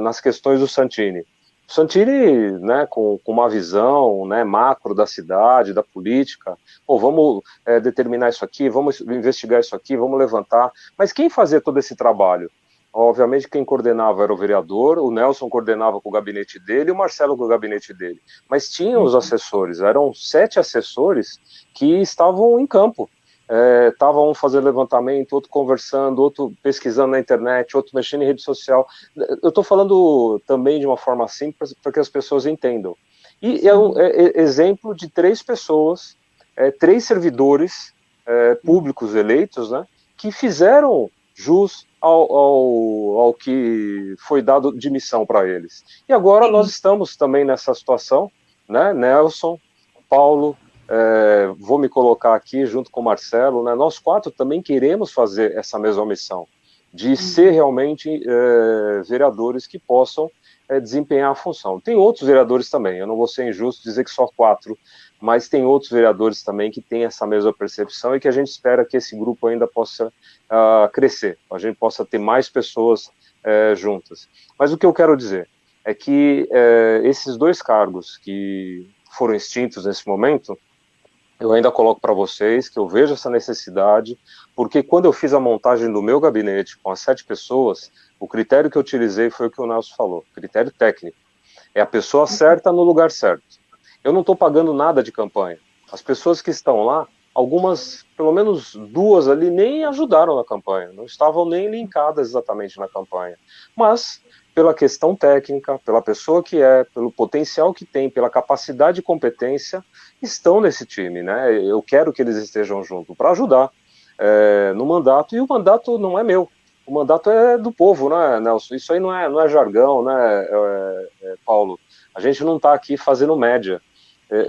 Speaker 5: Nas questões do Santini. O Santini, né, com uma visão, né, macro da cidade, da política, vamos determinar isso aqui, vamos investigar isso aqui, vamos levantar. Mas quem fazia todo esse trabalho? Obviamente quem coordenava era o vereador, o Nelson coordenava com o gabinete dele e o Marcelo com o gabinete dele. Mas tinha os assessores, eram 7 assessores que estavam em campo. Estavam fazendo levantamento, outro conversando, outro pesquisando na internet, outro mexendo em rede social. Eu estou falando também de uma forma simples para que as pessoas entendam. E é exemplo de 3 pessoas, 3 servidores públicos eleitos, né, que fizeram jus ao que foi dado de missão para eles. E agora nós estamos também nessa situação, né, Nelson, Paulo, vou me colocar aqui junto com o Marcelo, né, nós 4 também queremos fazer essa mesma missão, de ser realmente vereadores que possam desempenhar a função. Tem outros vereadores também, eu não vou ser injusto dizer que só 4, mas tem outros vereadores também que têm essa mesma percepção e que a gente espera que esse grupo ainda possa crescer, a gente possa ter mais pessoas juntas. Mas o que eu quero dizer é que esses 2 cargos que foram extintos nesse momento, eu ainda coloco para vocês que eu vejo essa necessidade, porque quando eu fiz a montagem do meu gabinete com as 7 pessoas, o critério que eu utilizei foi o que o Nelson falou, critério técnico. É a pessoa certa no lugar certo. Eu não estou pagando nada de campanha. As pessoas que estão lá, algumas, pelo menos 2 ali, nem ajudaram na campanha, não estavam nem linkadas exatamente na campanha. Mas, pela questão técnica, pela pessoa que pelo potencial que tem, pela capacidade e competência, estão nesse time, né? Eu quero que eles estejam juntos para ajudar no mandato, e o mandato não é meu, o mandato é do povo, né, Nelson? Isso aí não é jargão, né, Paulo? A gente não está aqui fazendo média,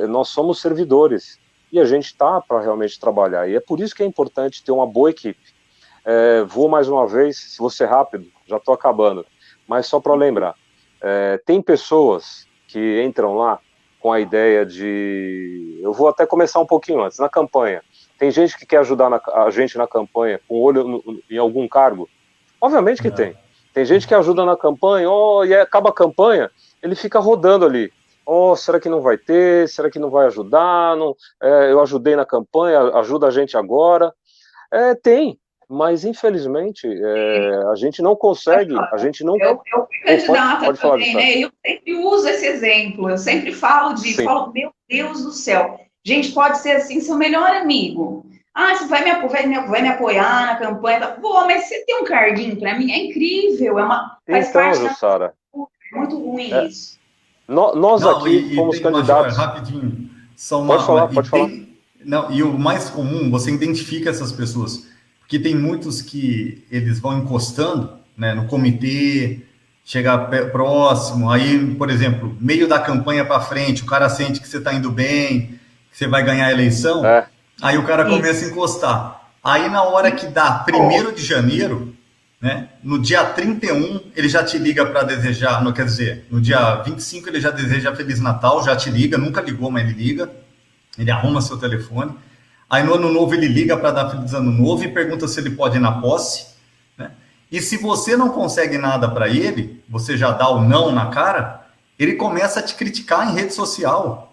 Speaker 5: nós somos servidores, e a gente está para realmente trabalhar, e é por isso que é importante ter uma boa equipe. Vou mais uma vez, se vou ser rápido, já estou acabando, mas só para lembrar, tem pessoas que entram lá com a ideia de... Eu vou até começar um pouquinho antes, na campanha. Tem gente que quer ajudar a gente na campanha com olho em algum cargo? Obviamente que tem. Tem gente que ajuda na campanha, e acaba a campanha, ele fica rodando ali. Será que não vai ter? Será que não vai ajudar? Não, eu ajudei na campanha, ajuda a gente agora. Tem. Mas, infelizmente, a gente não consegue, a gente não...
Speaker 3: Eu fui candidata também, né? Eu sempre uso esse exemplo, eu sempre falo disso, falo, meu Deus do céu, gente, pode ser assim, seu melhor amigo. Você vai me apoiar na campanha, vou, mas você tem um carguinho para mim, é incrível, faz parte
Speaker 5: Jussara,
Speaker 3: é muito ruim isso.
Speaker 5: Nós aqui fomos candidatos...
Speaker 6: Rapidinho,
Speaker 5: pode falar.
Speaker 6: E o mais comum, você identifica essas pessoas... Porque tem muitos que eles vão encostando, né, no comitê, chega próximo, aí, por exemplo, meio da campanha para frente, o cara sente que você está indo bem, que você vai ganhar a eleição, aí o cara começa a encostar. Aí na hora que dá 1º de janeiro, né, no dia 31 ele já te liga para desejar, não quer dizer, no dia 25 ele já deseja Feliz Natal, já te liga, nunca ligou, mas ele liga, ele arruma seu telefone. Aí no ano novo ele liga para dar Feliz Ano Novo e pergunta se ele pode ir na posse, né? E se você não consegue nada para ele, você já dá o não na cara, ele começa a te criticar em rede social.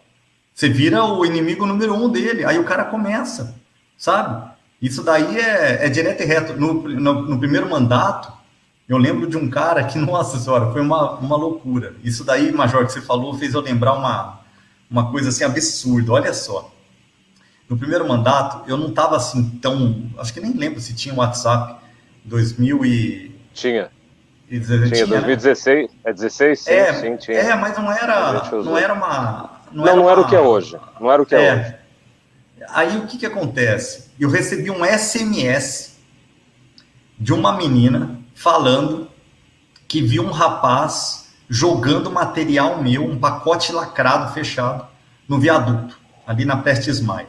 Speaker 6: Você vira o inimigo número 1 dele, aí o cara começa, sabe? Isso daí é direto e reto. No primeiro mandato, eu lembro de um cara que, nossa senhora, foi uma loucura. Isso daí, Major, que você falou, fez eu lembrar uma coisa assim absurda. Olha só. No primeiro mandato, eu não estava assim tão... Acho que nem lembro se tinha WhatsApp. 2000 e...
Speaker 5: Tinha.
Speaker 6: Tinha,
Speaker 5: 2016. Né? É 16? Sim, sim, tinha.
Speaker 6: Mas não era uma...
Speaker 5: Não era o que é hoje. Não era o que é hoje.
Speaker 6: Aí o que acontece? Eu recebi um SMS de uma menina falando que viu um rapaz jogando material meu, um pacote lacrado, fechado, no viaduto, ali na Prestes Maia.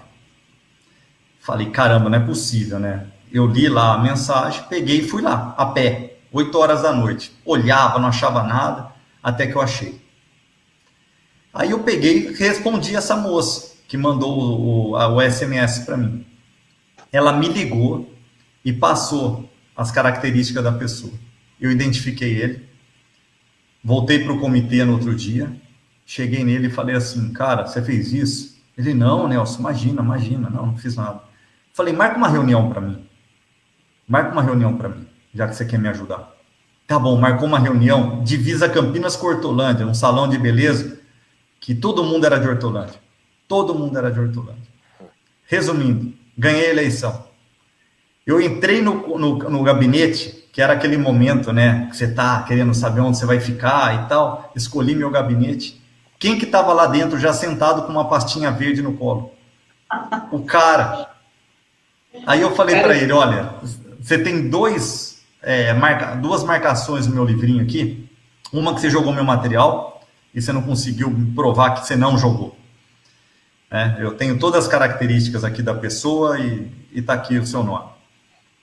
Speaker 6: Falei, caramba, não é possível, né? Eu li lá a mensagem, peguei e fui lá, a pé, 8 horas da noite. Olhava, não achava nada, até que eu achei. Aí eu peguei e respondi essa moça que mandou o SMS para mim. Ela me ligou e passou as características da pessoa. Eu identifiquei ele, voltei para o comitê no outro dia, cheguei nele e falei assim, cara, você fez isso? Ele, não, Nelson, imagina, não fiz nada. Falei, marca uma reunião para mim. Marca uma reunião para mim, já que você quer me ajudar. Tá bom, marcou uma reunião, divisa Campinas com Hortolândia, um salão de beleza, que todo mundo era de Hortolândia. Todo mundo era de Hortolândia. Resumindo, ganhei a eleição. Eu entrei no gabinete, que era aquele momento, né, que você tá querendo saber onde você vai ficar e tal. Escolhi meu gabinete. Quem que estava lá dentro, já sentado com uma pastinha verde no colo? O cara. Aí eu falei para ele, olha, você tem duas marcações no meu livrinho aqui. Uma que você jogou meu material e você não conseguiu provar que você não jogou. Eu tenho todas as características aqui da pessoa e está aqui o seu nome.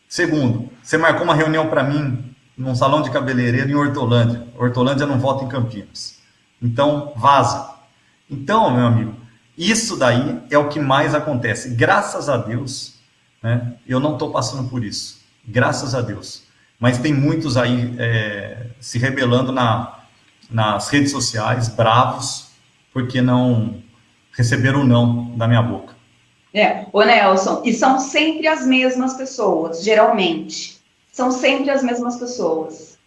Speaker 6: Segundo, você marcou uma reunião para mim num salão de cabeleireiro em Hortolândia. Hortolândia não vota em Campinas. Então, vaza. Então, meu amigo, isso daí é o que mais acontece. Graças a Deus, né, eu não estou passando por isso. Graças a Deus. Mas tem muitos aí se rebelando nas redes sociais, bravos, porque não receberam o não da minha boca.
Speaker 3: Ô Nelson, e são sempre as mesmas pessoas, geralmente. São sempre as mesmas pessoas.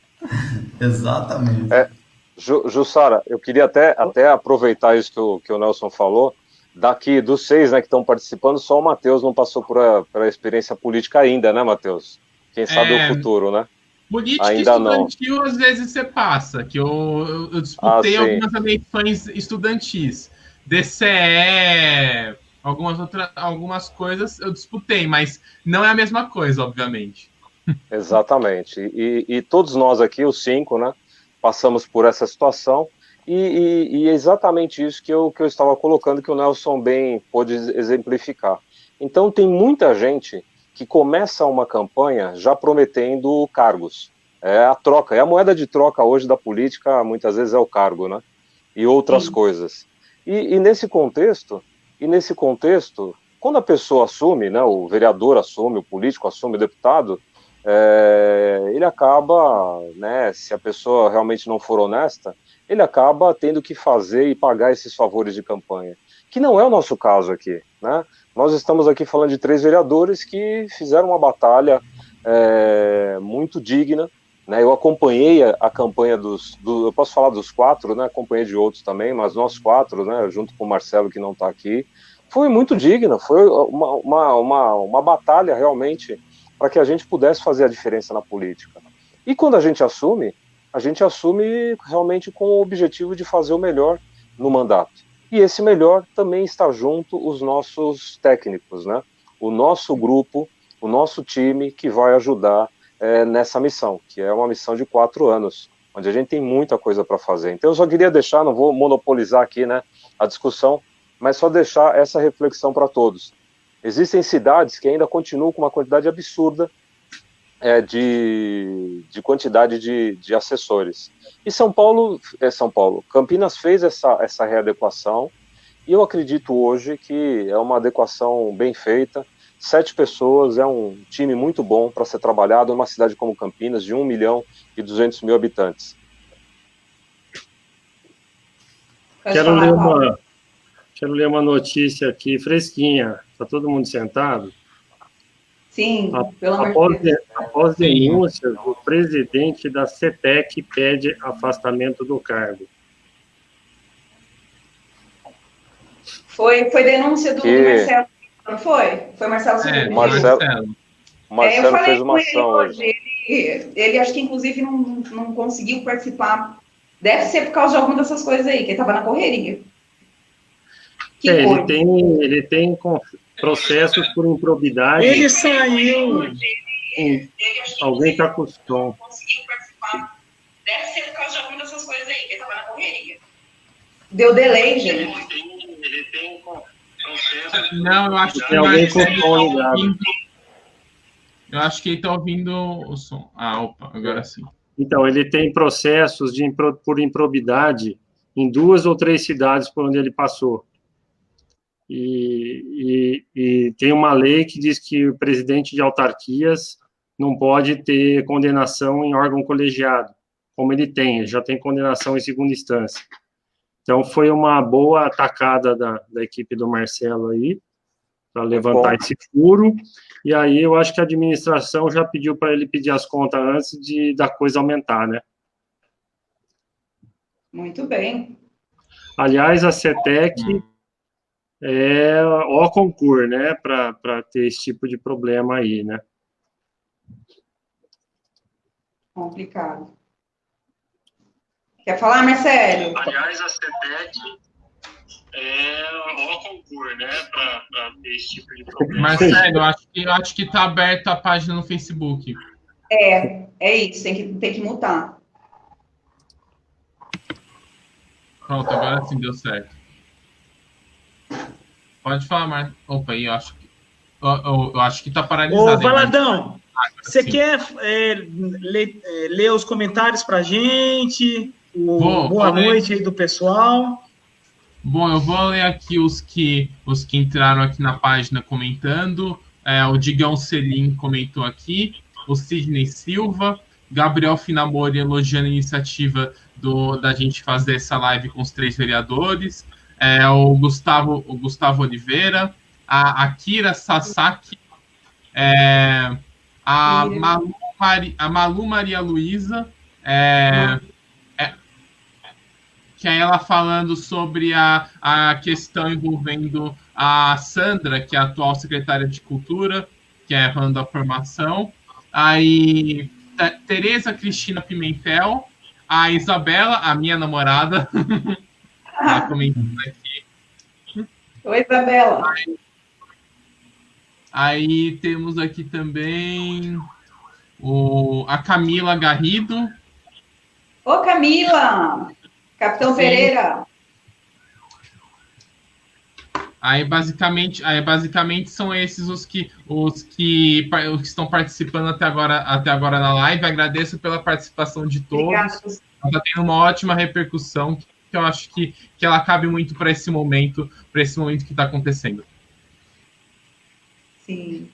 Speaker 6: Exatamente.
Speaker 5: Jussara, eu queria até aproveitar isso que o Nelson falou. Daqui dos 6, né, que estão participando, só o Matheus não passou pela experiência política ainda, né, Matheus? Quem sabe o futuro, né?
Speaker 4: Política ainda estudantil, não. Às vezes você passa, que eu disputei algumas eleições estudantis. DCE, algumas coisas eu disputei, mas não é a mesma coisa, obviamente.
Speaker 5: Exatamente. E todos nós aqui, os 5, né, passamos por essa situação, e é exatamente isso que eu estava colocando, que o Nelson bem pôde exemplificar. Então tem muita gente que começa uma campanha já prometendo cargos. É a troca, é a moeda de troca hoje da política, muitas vezes é o cargo, né? E outras coisas. E nesse contexto, quando a pessoa assume, né, o vereador assume, o político assume, o deputado, ele acaba, né, se a pessoa realmente não for honesta, ele acaba tendo que fazer e pagar esses favores de campanha, que não é o nosso caso aqui, né? Nós estamos aqui falando de 3 vereadores que fizeram uma batalha muito digna, né? Eu acompanhei a campanha eu posso falar dos 4, né? Acompanhei de outros também, mas nós 4, né? Junto com o Marcelo, que não está aqui, foi muito digna, foi uma batalha realmente para que a gente pudesse fazer a diferença na política. E quando a gente assume realmente com o objetivo de fazer o melhor no mandato. E esse melhor também está junto os nossos técnicos, né? O nosso grupo, o nosso time que vai ajudar nessa missão, que é uma missão de 4 anos, onde a gente tem muita coisa para fazer. Então eu só queria deixar, não vou monopolizar aqui, né, a discussão, mas só deixar essa reflexão para todos. Existem cidades que ainda continuam com uma quantidade absurda de quantidade de assessores. E São Paulo, Campinas fez essa readequação, e eu acredito hoje que é uma adequação bem feita. 7 pessoas é um time muito bom para ser trabalhado numa cidade como Campinas, de 1.200.000 habitantes.
Speaker 2: Quero ler uma notícia aqui fresquinha. Está todo mundo sentado?
Speaker 3: Sim, pelo amor de Deus.
Speaker 2: Após denúncias, o presidente da CETEC pede afastamento do cargo.
Speaker 3: Foi denúncia do Marcelo, não foi? Foi Marcelo Silveira.
Speaker 5: Marcelo fez uma ação hoje.
Speaker 3: Ele acho que, inclusive, não conseguiu participar. Deve ser por causa de alguma dessas coisas aí, que ele estava na correria.
Speaker 2: Ele tem processos por improbidade.
Speaker 1: Ele saiu.
Speaker 2: Alguém está com o som.
Speaker 3: Conseguiu participar. Deve ser por causa de alguma dessas coisas aí, que ele estava na correria. Deu delay, gente.
Speaker 2: Ele tem processos.
Speaker 4: Não, eu acho que
Speaker 2: tem alguém com o som ligado.
Speaker 4: Eu acho que ele está ouvindo o som. Opa, agora sim.
Speaker 2: Então, ele tem processos por improbidade em 2 ou 3 cidades por onde ele passou. E tem uma lei que diz que o presidente de autarquias não pode ter condenação em órgão colegiado, como ele já tem condenação em segunda instância. Então, foi uma boa atacada da equipe do Marcelo aí, para levantar esse furo, e aí eu acho que a administração já pediu para ele pedir as contas antes da coisa aumentar, né?
Speaker 3: Muito bem.
Speaker 2: Aliás, a CETEC é o concurso, né, para ter esse tipo de problema aí, né?
Speaker 3: Complicado. Quer falar, Marcelo?
Speaker 2: Aliás, a CETEC é o concurso, né, para ter esse tipo de problema.
Speaker 4: Marcelo, eu acho que está aberta a página no Facebook.
Speaker 3: É isso, tem que mutar.
Speaker 4: Pronto, agora sim deu certo. Pode falar, Marcelo. Opa, aí eu acho que está paralisado.
Speaker 1: Ô, Valadão, você quer ler os comentários para a gente? Boa noite aí do pessoal.
Speaker 4: Bom, eu vou ler aqui os que entraram aqui na página comentando. O Digão Selim comentou aqui, o Sidney Silva, Gabriel Finamori elogiando a iniciativa da gente fazer essa live com os 3 vereadores, o Gustavo Oliveira, a Kira Sasaki, a Malu Maria Luísa, que é ela falando sobre a questão envolvendo a Sandra, que é a atual secretária de Cultura, que é falando da formação. Aí, Tereza Cristina Pimentel, a Isabela, a minha namorada, ela comentando aqui.
Speaker 3: Oi, Isabela.
Speaker 4: Aí temos aqui também a Camila Garrido.
Speaker 3: Ô, Camila! Capitão Sim. Pereira.
Speaker 4: Aí basicamente são esses os que estão participando até agora na live. Agradeço pela participação de todos. Está tendo uma ótima repercussão que eu acho que ela cabe muito para esse momento que está acontecendo.
Speaker 3: Sim.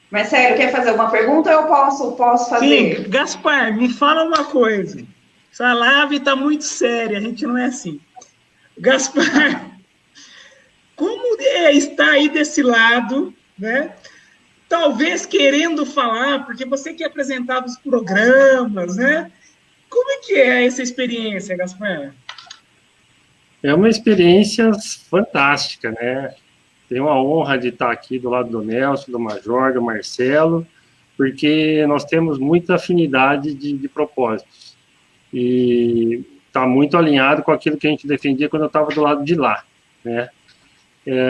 Speaker 3: Marcelo, quer fazer alguma pergunta ou eu posso fazer?
Speaker 1: Sim, Gaspar, me fala uma coisa. Essa live está muito séria, a gente não é assim. Gaspar, como está aí desse lado, né? Talvez querendo falar, porque você que apresentava os programas, né? Como é que é essa experiência, Gaspar?
Speaker 2: É uma experiência fantástica, né? Tenho a honra de estar aqui do lado do Nelson, do Major, do Marcelo, porque nós temos muita afinidade de propósitos. E está muito alinhado com aquilo que a gente defendia quando eu estava do lado de lá, né?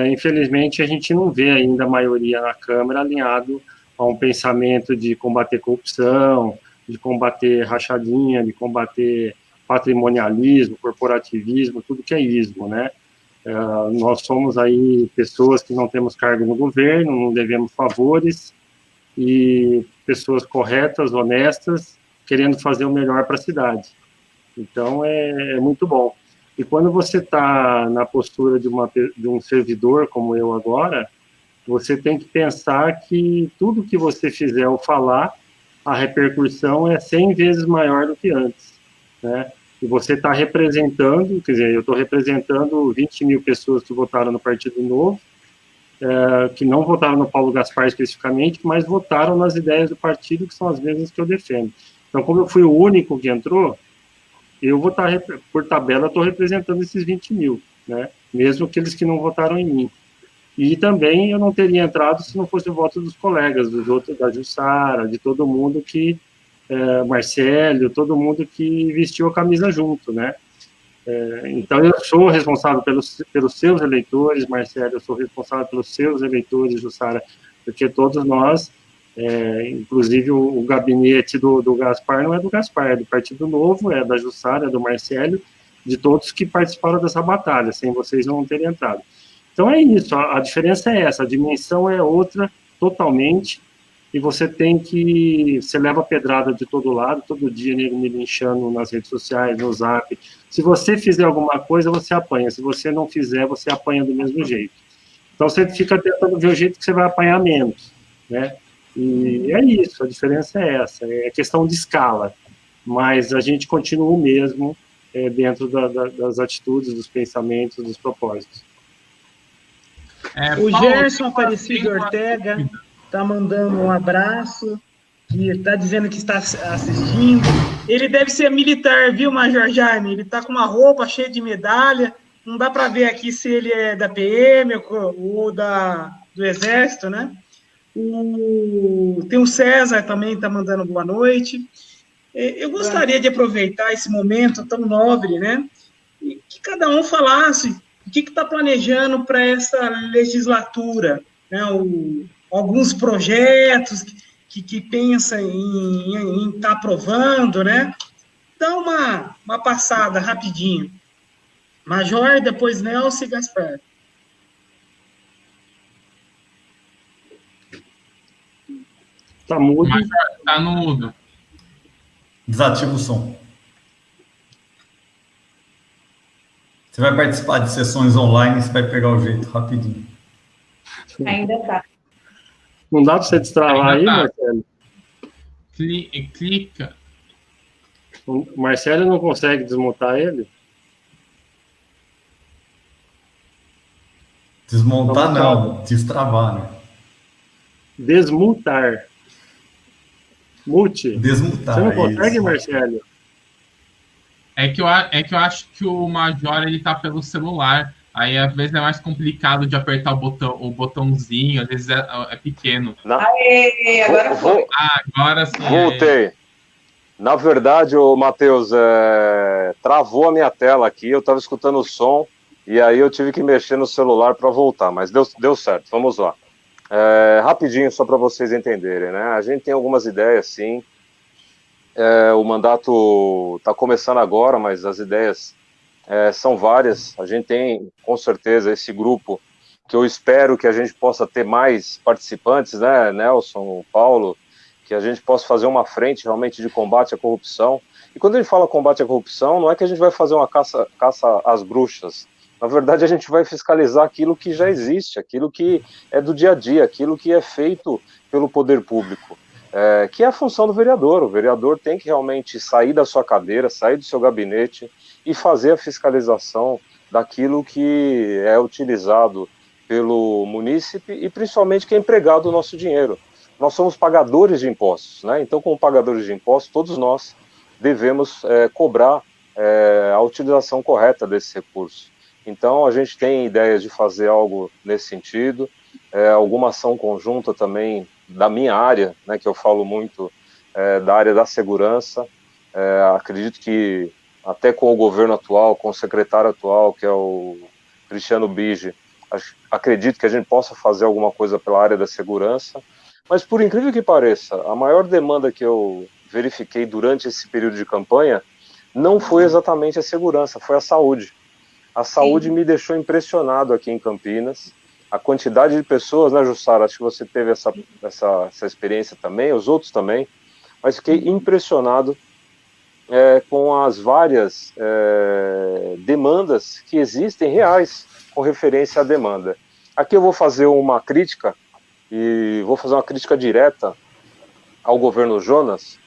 Speaker 2: Infelizmente, a gente não vê ainda a maioria na Câmara alinhado a um pensamento de combater corrupção, de combater rachadinha, de combater patrimonialismo, corporativismo, tudo que é ismo, né? Nós somos aí pessoas que não temos cargo no governo, não devemos favores, e pessoas corretas, honestas, querendo fazer o melhor para a cidade. Então, é muito bom. E quando você está na postura de um servidor, como eu agora, você tem que pensar que tudo que você fizer ou falar, a repercussão é 100 vezes maior do que antes, né? E você está representando, quer dizer, eu estou representando 20 mil pessoas que votaram no Partido Novo, que não votaram no Paulo Gaspar especificamente, mas votaram nas ideias do partido, que são as mesmas que eu defendo. Então, como eu fui o único que entrou, eu vou estar, por tabela, estou representando esses 20 mil, né? Mesmo aqueles que não votaram em mim. E também eu não teria entrado se não fosse o voto dos colegas, dos outros, da Jussara, de todo mundo que, Marcelo, todo mundo que vestiu a camisa junto, né? Então eu sou responsável pelos seus eleitores, Marcelo, eu sou responsável pelos seus eleitores, Jussara, porque todos nós, inclusive o gabinete do Gaspar não é do Gaspar, é do Partido Novo, é da Jussara, é do Marcelo, de todos que participaram dessa batalha, sem vocês não terem entrado. Então é isso, a diferença é essa, a dimensão é outra totalmente, e você leva pedrada de todo lado, todo dia nego me linchando nas redes sociais, no Zap. Se você fizer alguma coisa, você apanha, se você não fizer, você apanha do mesmo jeito. Então você fica tentando ver o jeito que você vai apanhar menos, né? E é isso, a diferença é essa, é questão de escala, mas a gente continua o mesmo dentro das atitudes, dos pensamentos, dos propósitos.
Speaker 1: O Gerson Aparecido Ortega está mandando um abraço, que está dizendo que está assistindo. Ele deve ser militar, viu, Major Jaime? Ele está com uma roupa cheia de medalha, não dá para ver aqui se ele é da PM ou do Exército, né? Tem o César também, está mandando boa noite. Eu gostaria de aproveitar esse momento tão nobre, né? E que cada um falasse o que está planejando para essa legislatura, né? Alguns projetos que pensa em estar aprovando, né? Dá uma passada rapidinho. Major, depois Nelson e Gaspar.
Speaker 2: Tá mudo.
Speaker 4: Major, tá no mudo.
Speaker 6: Desativa o som. Você vai participar de sessões online, você vai pegar o jeito rapidinho.
Speaker 3: Ainda tá.
Speaker 2: Não dá para você destravar
Speaker 4: Ainda
Speaker 2: aí,
Speaker 4: tá.
Speaker 2: Marcelo?
Speaker 4: Clica.
Speaker 2: O Marcelo não consegue desmontar ele?
Speaker 6: Desmontar não, destravar, né?
Speaker 2: Desmutar. Mute.
Speaker 6: Desmutar.
Speaker 2: Você não consegue,
Speaker 6: isso.
Speaker 2: Marcelo?
Speaker 4: É que eu acho que o Major ele tá pelo celular. Aí às vezes é mais complicado de apertar o botãozinho, às vezes é pequeno.
Speaker 3: Aê, agora foi.
Speaker 4: Agora sim.
Speaker 5: Voltei. Na verdade, o Matheus, travou a minha tela aqui, eu estava escutando o som, e aí eu tive que mexer no celular para voltar, mas deu certo, vamos lá. Rapidinho, só para vocês entenderem, né? A gente tem algumas ideias, sim. O mandato está começando agora, mas as ideias são várias. A gente tem, com certeza, esse grupo que eu espero que a gente possa ter mais participantes, né? Nelson, Paulo, que a gente possa fazer uma frente realmente de combate à corrupção. E quando a gente fala combate à corrupção, não é que a gente vai fazer uma caça às bruxas. Na verdade, a gente vai fiscalizar aquilo que já existe, aquilo que é do dia a dia, aquilo que é feito pelo poder público, que é a função do vereador. O vereador tem que realmente sair da sua cadeira, sair do seu gabinete e fazer a fiscalização daquilo que é utilizado pelo munícipe e principalmente que é empregado o nosso dinheiro. Nós somos pagadores de impostos, né? Então, como pagadores de impostos, todos nós devemos cobrar a utilização correta desse recurso. Então, a gente tem ideias de fazer algo nesse sentido, alguma ação conjunta também da minha área, né, que eu falo muito da área da segurança. Acredito que até com o governo atual, com o secretário atual, que é o Cristiano Bige, acredito que a gente possa fazer alguma coisa pela área da segurança. Mas, por incrível que pareça, a maior demanda que eu verifiquei durante esse período de campanha não foi exatamente a segurança, foi a saúde. A saúde me deixou impressionado aqui em Campinas. A quantidade de pessoas, né, Jussara? Acho que você teve essa experiência também, os outros também, mas fiquei impressionado com as várias demandas que existem reais com referência à demanda. Aqui eu vou fazer uma crítica, e vou fazer uma crítica direta ao governo Jonas.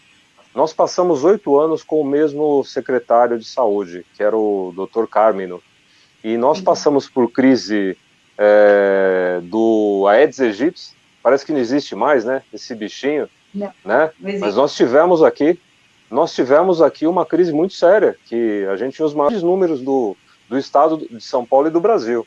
Speaker 5: Nós passamos 8 anos com o mesmo secretário de saúde, que era o Dr. Carmino, e nós passamos por crise do Aedes aegypti, parece que não existe mais, né, esse bichinho,
Speaker 3: não,
Speaker 5: né? Mas nós tivemos aqui uma crise muito séria, que a gente tinha os maiores números do estado de São Paulo e do Brasil.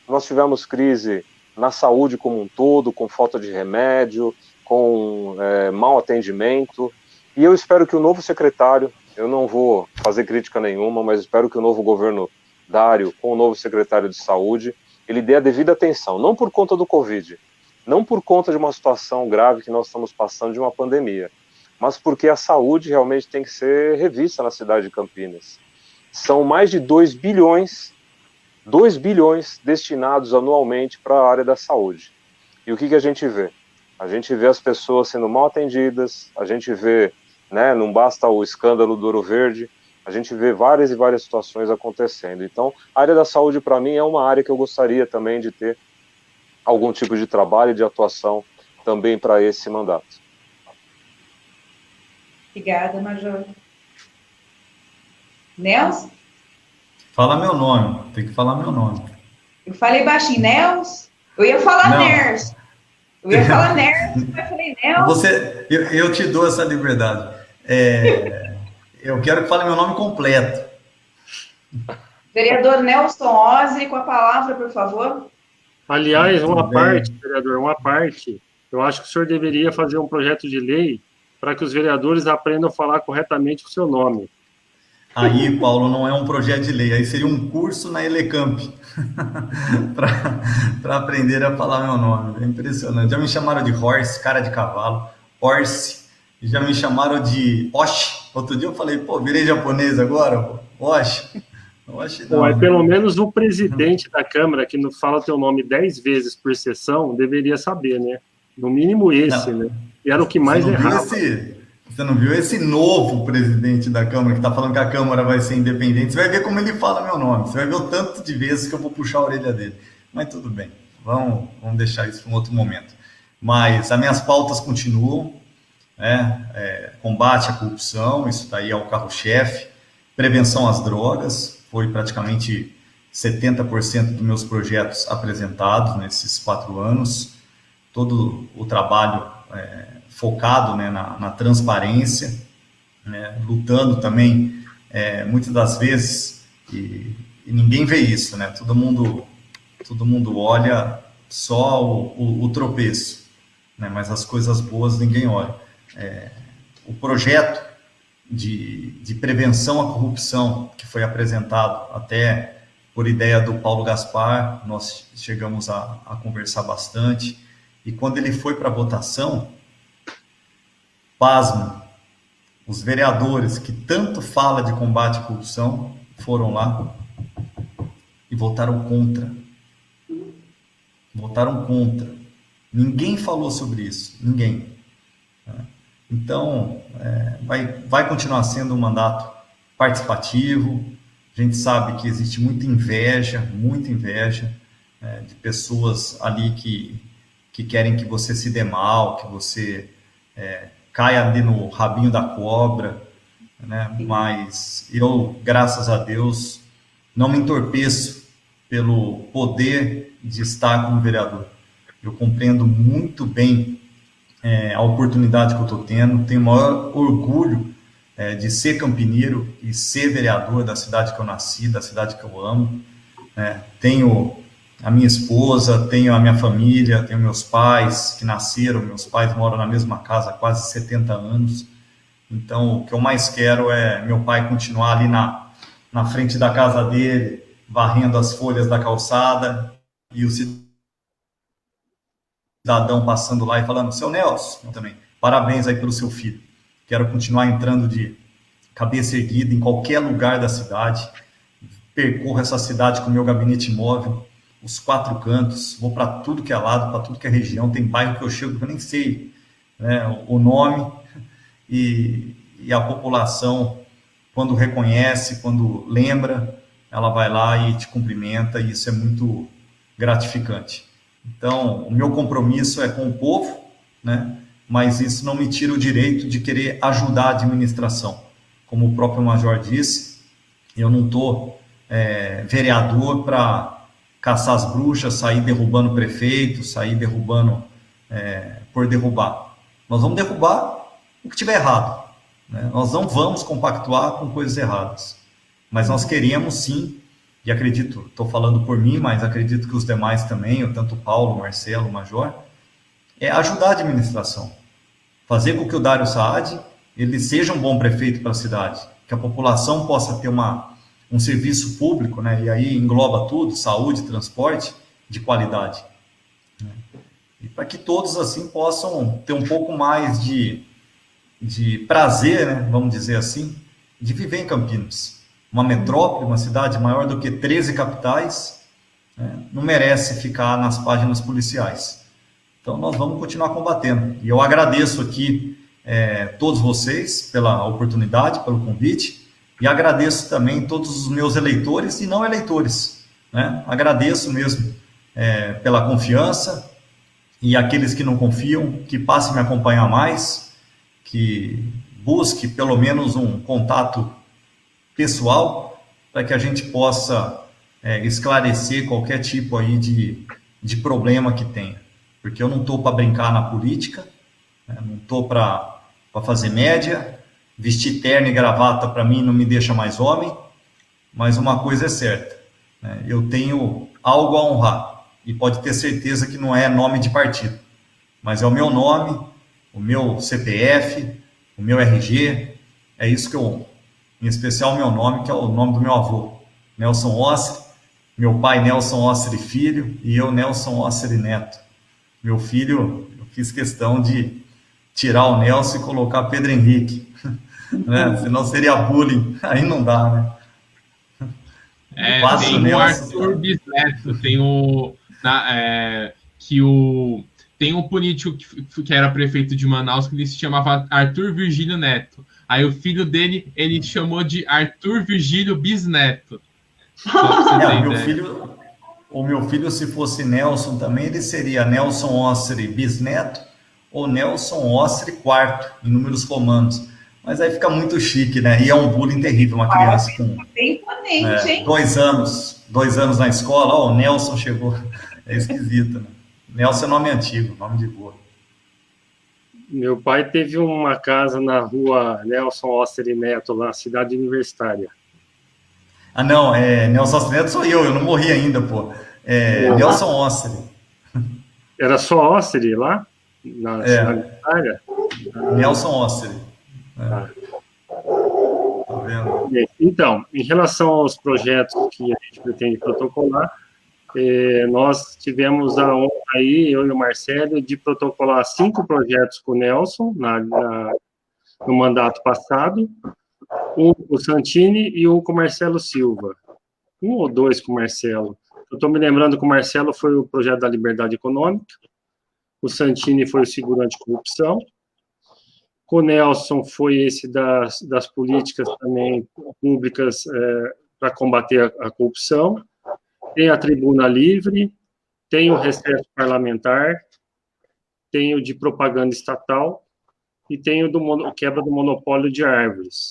Speaker 5: Nós tivemos crise na saúde como um todo, com falta de remédio, com mau atendimento, e eu espero que o novo secretário, eu não vou fazer crítica nenhuma, mas espero que o novo governo Dário, com o novo secretário de saúde, ele dê a devida atenção, não por conta do Covid, não por conta de uma situação grave que nós estamos passando de uma pandemia, mas porque a saúde realmente tem que ser revista na cidade de Campinas. São mais de 2 bilhões destinados anualmente para a área da saúde. E o que a gente vê? A gente vê as pessoas sendo mal atendidas, a gente vê, né, não basta o escândalo do Ouro Verde, a gente vê várias e várias situações acontecendo. Então, a área da saúde, para mim, é uma área que eu gostaria também de ter algum tipo de trabalho e de atuação também para esse mandato.
Speaker 3: Obrigada, Major. Nelson?
Speaker 6: Fala meu nome, tem que falar meu nome.
Speaker 3: Eu falei baixinho, Nelson? Eu ia falar Ners. Eu ia falar Ners, mas eu falei Nelson.
Speaker 6: Eu te dou essa liberdade. Eu quero que fale meu nome completo.
Speaker 3: Vereador Nelson Ozzi, com a palavra, por favor.
Speaker 2: Aliás, vereador, uma parte. Eu acho que o senhor deveria fazer um projeto de lei para que os vereadores aprendam a falar corretamente o seu nome.
Speaker 6: Aí, Paulo, não é um projeto de lei, aí seria um curso na Elecamp para aprender a falar meu nome. É impressionante. Já me chamaram de Horse, cara de cavalo, Horse, e já me chamaram de Oshi. Outro dia eu falei, virei japonês agora, Oshi.
Speaker 2: Não, pelo menos o presidente da Câmara, que não fala teu nome 10 vezes por sessão, deveria saber, né? No mínimo esse, né? E era o que mais errava.
Speaker 6: Você não viu esse novo presidente da Câmara que está falando que a Câmara vai ser independente? Você vai ver como ele fala meu nome. Você vai ver o tanto de vezes que eu vou puxar a orelha dele. Mas tudo bem. Vamos deixar isso para um outro momento. Mas as minhas pautas continuam. Combate à corrupção, isso daí é o carro-chefe. Prevenção às drogas. Foi praticamente 70% dos meus projetos apresentados nesses 4 anos. Todo o trabalho focado, né, na transparência, né, lutando também, muitas das vezes, e ninguém vê isso, né, todo mundo olha só o tropeço, né, mas as coisas boas ninguém olha. O projeto de prevenção à corrupção, que foi apresentado até por ideia do Paulo Gaspar, nós chegamos a conversar bastante, e quando ele foi para votação, pasmo, os vereadores que tanto falam de combate à corrupção foram lá e votaram contra. Votaram contra. Ninguém falou sobre isso, ninguém. Então, vai continuar sendo um mandato participativo. A gente sabe que existe muita inveja de pessoas ali que querem que você se dê mal, que você caia ali no rabinho da cobra, né? Mas eu, graças a Deus, não me entorpeço pelo poder de estar como vereador. Eu compreendo muito bem a oportunidade que eu estou tendo, tenho o maior orgulho de ser campineiro e ser vereador da cidade que eu nasci, da cidade que eu amo. Tenho a minha esposa, tenho a minha família, tenho meus pais que nasceram, meus pais moram na mesma casa há quase 70 anos. Então, o que eu mais quero é meu pai continuar ali na frente da casa dele, varrendo as folhas da calçada, e o cidadão passando lá e falando, seu Nelson, eu também, parabéns aí pelo seu filho. Quero continuar entrando de cabeça erguida em qualquer lugar da cidade, percorro essa cidade com o meu gabinete móvel, os 4 cantos, vou para tudo que é lado, para tudo que é região, tem bairro que eu chego que eu nem sei, né, o nome, e a população, quando reconhece, quando lembra, ela vai lá e te cumprimenta, e isso é muito gratificante. Então, o meu compromisso é com o povo, né, mas isso não me tira o direito de querer ajudar a administração. Como o próprio Major disse, eu não estou vereador para caçar as bruxas, sair derrubando prefeito, sair derrubando por derrubar. Nós vamos derrubar o que tiver errado, né? Nós não vamos compactuar com coisas erradas, mas nós queremos sim, e acredito, estou falando por mim, mas acredito que os demais também, tanto o Paulo, o Marcelo, o Major, ajudar a administração, fazer com que o Dário Saad ele seja um bom prefeito para a cidade, que a população possa ter um serviço público, né? E aí engloba tudo, saúde, transporte, de qualidade, né? E para que todos assim possam ter um pouco mais de prazer, né? Vamos dizer assim, de viver em Campinas. Uma metrópole, uma cidade maior do que 13 capitais, né? Não merece ficar nas páginas policiais. Então nós vamos continuar combatendo. E eu agradeço aqui todos vocês pela oportunidade, pelo convite, e agradeço também todos os meus eleitores e não eleitores, né? Agradeço mesmo pela confiança, e aqueles que não confiam, que passem a me acompanhar mais, que busque pelo menos um contato pessoal, para que a gente possa esclarecer qualquer tipo aí de problema que tenha, porque eu não estou para brincar na política, né? Não estou para fazer média, vestir terno e gravata para mim não me deixa mais homem, mas uma coisa é certa, né? Eu tenho algo a honrar, e pode ter certeza que não é nome de partido, mas é o meu nome, o meu CPF, o meu RG, é isso que eu honro, em especial o meu nome, que é o nome do meu avô, Nelson Osseri, meu pai Nelson Osseri Filho, e eu Nelson Osseri Neto. Meu filho, eu fiz questão de tirar o Nelson e colocar Pedro Henrique, né? Senão seria bullying, aí não dá, né?
Speaker 4: Tem o Arthur Bisneto, tem tem um político que era prefeito de Manaus, que ele se chamava Arthur Virgílio Neto. Aí o filho dele, ele chamou de Arthur Virgílio Bisneto.
Speaker 6: O meu filho, se fosse Nelson também, ele seria Nelson Osseri Bisneto ou Nelson Osseri IV, em números romanos. Mas aí fica muito chique, né? E é um bullying terrível, uma criança com
Speaker 3: bem imponente, hein?
Speaker 6: 2 anos na escola, o Nelson chegou. É esquisito, né? Nelson é nome antigo, nome de boa.
Speaker 2: Meu pai teve uma casa na rua Nelson Osseri Neto, lá na cidade universitária.
Speaker 6: Ah, não, Nelson Osseri Neto sou eu não morri ainda, pô. Nelson Osseri.
Speaker 2: Era só Osseri lá? Na cidade universitária?
Speaker 6: Nelson Osseri. Tá vendo?
Speaker 2: Então, em relação aos projetos que a gente pretende protocolar, nós tivemos a honra aí, eu e o Marcelo, de protocolar 5 projetos com o Nelson no mandato passado, um com o Santini e um com o Marcelo Silva. 1 ou 2 com o Marcelo. Eu estou me lembrando que o Marcelo foi o projeto da liberdade econômica, o Santini foi o seguro anticorrupção, com o Nelson foi esse das políticas também públicas para combater a corrupção, tem a tribuna livre, tem o recesso parlamentar, tem o de propaganda estatal e tem o quebra do monopólio de árvores.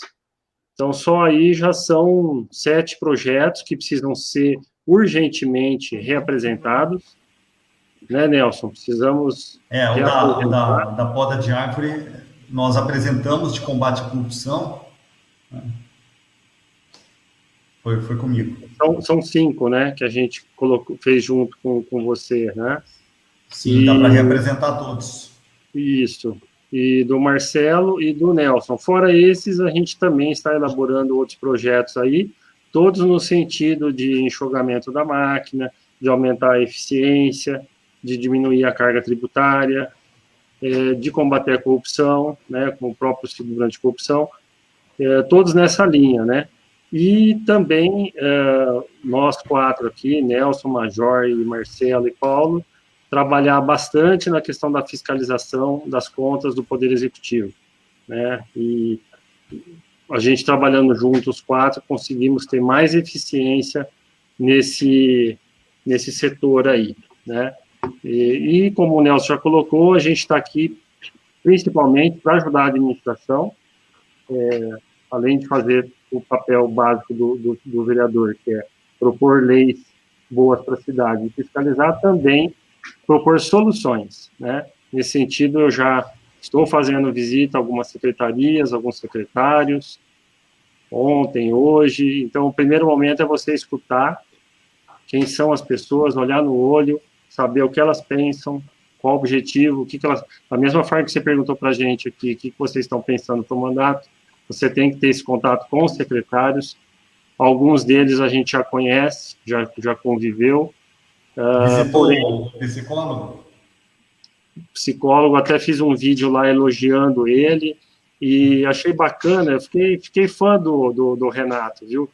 Speaker 2: Então, só aí já são 7 projetos que precisam ser urgentemente reapresentados, né, Nelson? Precisamos...
Speaker 6: O da poda de árvore, nós apresentamos de combate à corrupção, né? Foi comigo.
Speaker 2: São 5, né, que a gente fez junto com você, né?
Speaker 6: Sim, dá para reapresentar todos.
Speaker 2: Isso. E do Marcelo e do Nelson. Fora esses, a gente também está elaborando outros projetos aí, todos no sentido de enxugamento da máquina, de aumentar a eficiência, de diminuir a carga tributária, de combater a corrupção, né, com o próprio seguro anticorrupção. todos nessa linha, né? E também nós 4 aqui, Nelson, Major, e Marcelo e Paulo, trabalhar bastante na questão da fiscalização das contas do Poder Executivo, né? E a gente trabalhando juntos, 4, conseguimos ter mais eficiência nesse setor aí, né? E como o Nelson já colocou, a gente está aqui principalmente para ajudar a administração, além de fazer o papel básico do vereador, que é propor leis boas para a cidade e fiscalizar, também propor soluções, né? Nesse sentido, eu já estou fazendo visita a algumas secretarias, alguns secretários, ontem, hoje. Então, o primeiro momento é você escutar quem são as pessoas, olhar no olho, saber o que elas pensam, qual o objetivo, o que elas... Da mesma forma que você perguntou para a gente aqui, o que vocês estão pensando para o mandato, você tem que ter esse contato com os secretários. Alguns deles a gente já conhece, já conviveu.
Speaker 6: Visitou o psicólogo?
Speaker 2: Psicólogo, até fiz um vídeo lá elogiando ele, e achei bacana, eu fiquei fã do Renato, viu?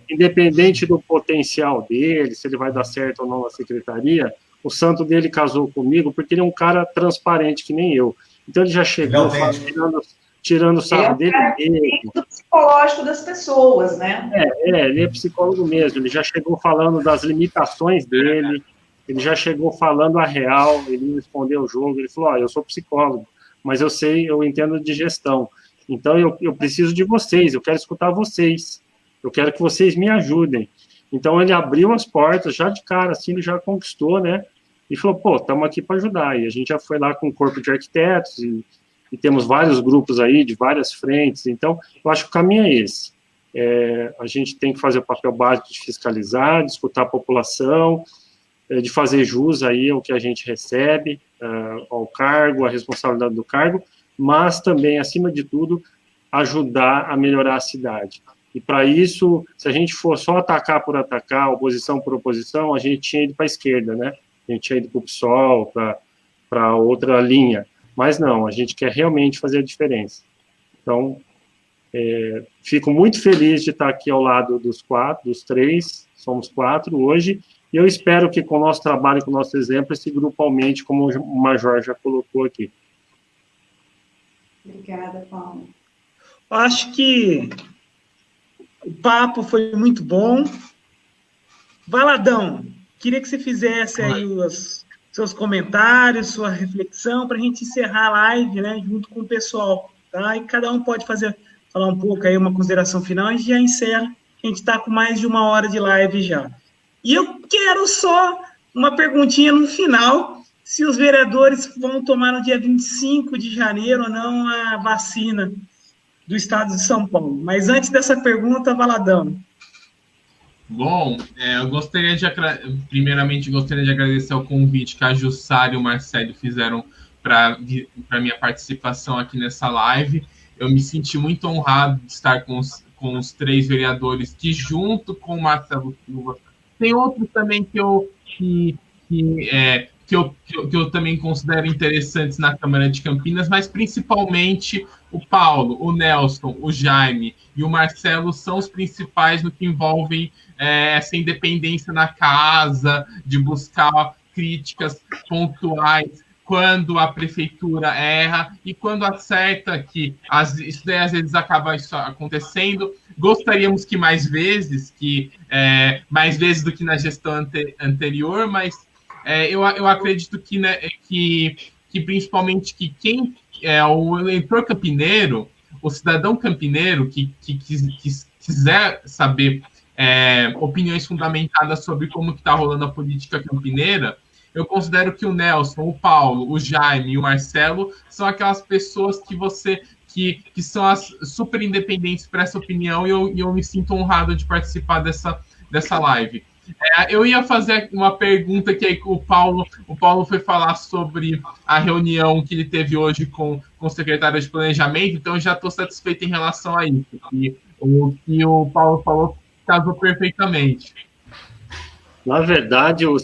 Speaker 2: Independente do potencial dele, se ele vai dar certo ou não na secretaria, o santo dele casou comigo porque ele é um cara transparente que nem eu. Então ele já chegou tirando o sarro dele mesmo.
Speaker 3: Do psicológico das pessoas, né?
Speaker 2: Ele é psicólogo mesmo, ele já chegou falando das limitações dele, ele já chegou falando a real, ele me respondeu o jogo, ele falou, eu sou psicólogo, mas eu entendo de gestão, então eu preciso de vocês, eu quero escutar vocês, eu quero que vocês me ajudem. Então ele abriu as portas, já de cara, assim, ele já conquistou, né, e falou, estamos aqui para ajudar, e a gente já foi lá com um corpo de arquitetos, e temos vários grupos aí, de várias frentes, então eu acho que o caminho é esse. A gente tem que fazer o papel básico de fiscalizar, de escutar a população, de fazer jus aí ao que a gente recebe, ao cargo, à responsabilidade do cargo, mas também, acima de tudo, ajudar a melhorar a cidade. E para isso, se a gente for só atacar por atacar, oposição por oposição, a gente tinha ido para a esquerda, né? A gente tinha ido para o PSOL, para outra linha. Mas não, a gente quer realmente fazer a diferença. Então, fico muito feliz de estar aqui ao lado dos 3, somos 4 hoje, e eu espero que com o nosso trabalho, com o nosso exemplo, esse grupo aumente, como o Major já colocou aqui.
Speaker 3: Obrigada, Paulo.
Speaker 1: Acho que o papo foi muito bom. Valadão, queria que você fizesse aí os seus comentários, sua reflexão, para a gente encerrar a live, né, junto com o pessoal, tá? E cada um pode falar um pouco aí, uma consideração final, e a gente já encerra, a gente está com mais de 1 hora de live já. E eu quero só uma perguntinha no final, se os vereadores vão tomar no dia 25 de janeiro ou não a vacina do estado de São Paulo. Mas antes dessa pergunta, Valadão.
Speaker 4: Bom, primeiramente gostaria de agradecer o convite que a Jussara e o Marcelo fizeram para minha participação aqui nessa live. Eu me senti muito honrado de estar com os 3 vereadores que, junto com o Marcelo Silva, tem outros também que eu também considero interessantes na Câmara de Campinas, mas principalmente o Paulo, o Nelson, o Jaime e o Marcelo são os principais no que envolvem essa independência na casa, de buscar críticas pontuais quando a prefeitura erra e quando acerta, que isso daí às vezes acaba isso acontecendo. Gostaríamos que mais vezes do que na gestão anterior, mas eu acredito que, né, que principalmente que quem é o eleitor campineiro, o cidadão campineiro que quiser saber opiniões fundamentadas sobre como está rolando a política campineira, eu considero que o Nelson, o Paulo, o Jaime e o Marcelo são aquelas pessoas que são as super independentes para essa opinião, e eu me sinto honrado de participar dessa live. Eu ia fazer uma pergunta que aí o Paulo foi falar sobre a reunião que ele teve hoje com o secretário de Planejamento, então eu já estou satisfeito em relação a isso. E o que o Paulo falou casou perfeitamente.
Speaker 2: Na verdade, o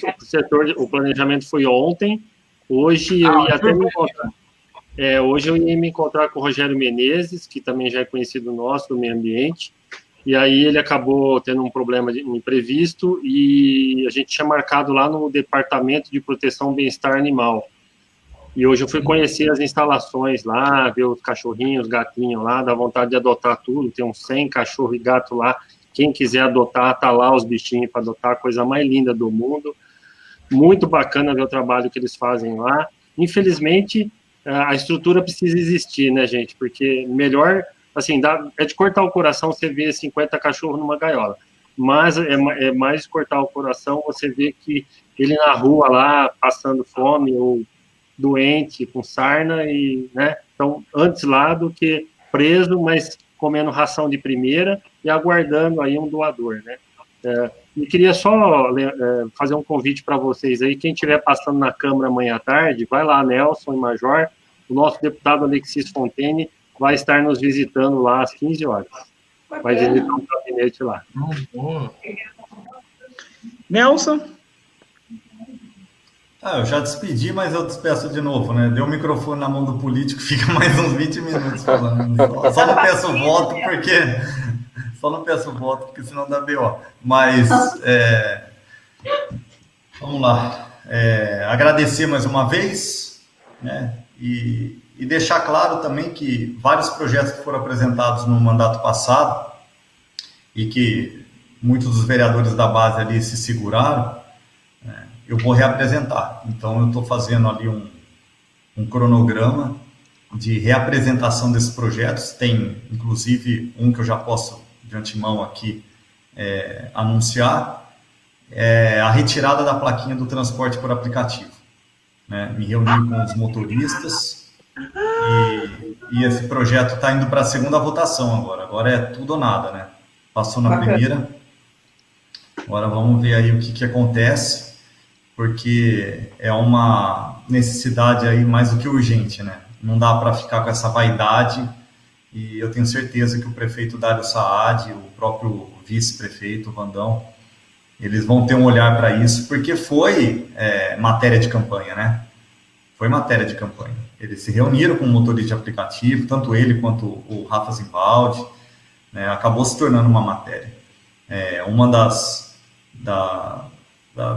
Speaker 2: planejamento foi ontem, hoje eu ia até me encontrar. Hoje eu ia me encontrar com o Rogério Menezes, que também já é conhecido nosso do meio ambiente, e aí ele acabou tendo um problema, um imprevisto, e a gente tinha marcado lá no Departamento de Proteção e Bem-Estar Animal. E hoje eu fui conhecer as instalações lá, ver os cachorrinhos, os gatinhos lá, dá vontade de adotar tudo, tem uns 100 cachorro e gato lá, quem quiser adotar, tá lá os bichinhos para adotar, a coisa mais linda do mundo. Muito bacana ver o trabalho que eles fazem lá. Infelizmente, a estrutura precisa existir, né, gente? Porque melhor, assim, é de cortar o coração você ver 50 cachorros numa gaiola. Mas é mais de cortar o coração você ver que ele na rua lá, passando fome ou doente, com sarna, e, né? Então, antes lá do que preso, mas comendo ração de primeira e aguardando aí um doador, né? E queria só fazer um convite para vocês aí, quem estiver passando na Câmara amanhã à tarde, vai lá, Nelson e Major, o nosso deputado Alexis Fontaine vai estar nos visitando lá às 15 horas. Vai visitar um gabinete lá.
Speaker 1: Nelson?
Speaker 6: Eu já despedi, mas eu despeço de novo, né? Deu o microfone na mão do político, fica mais uns 20 minutos falando. Só não peço voto porque... Só não peço voto, porque senão dá BO. Mas, vamos lá. Agradecer mais uma vez, né? E deixar claro também que vários projetos que foram apresentados no mandato passado e que muitos dos vereadores da base ali se seguraram, eu vou reapresentar. Então, eu estou fazendo ali um cronograma de reapresentação desses projetos. Tem, inclusive, um que eu já posso, de antemão aqui, anunciar, a retirada da plaquinha do transporte por aplicativo. Né? Me reuni com os motoristas e esse projeto está indo para a segunda votação agora. Agora é tudo ou nada, né? Passou na primeira. Agora vamos ver aí o que acontece, porque é uma necessidade aí mais do que urgente, né? Não dá para ficar com essa vaidade, e eu tenho certeza que o prefeito Dário Saad, o próprio vice-prefeito Vandão, eles vão ter um olhar para isso, porque foi matéria de campanha, né? Foi matéria de campanha. Eles se reuniram com o motorista de aplicativo, tanto ele quanto o Rafa Zimbaldi, né? Acabou se tornando uma matéria. Uma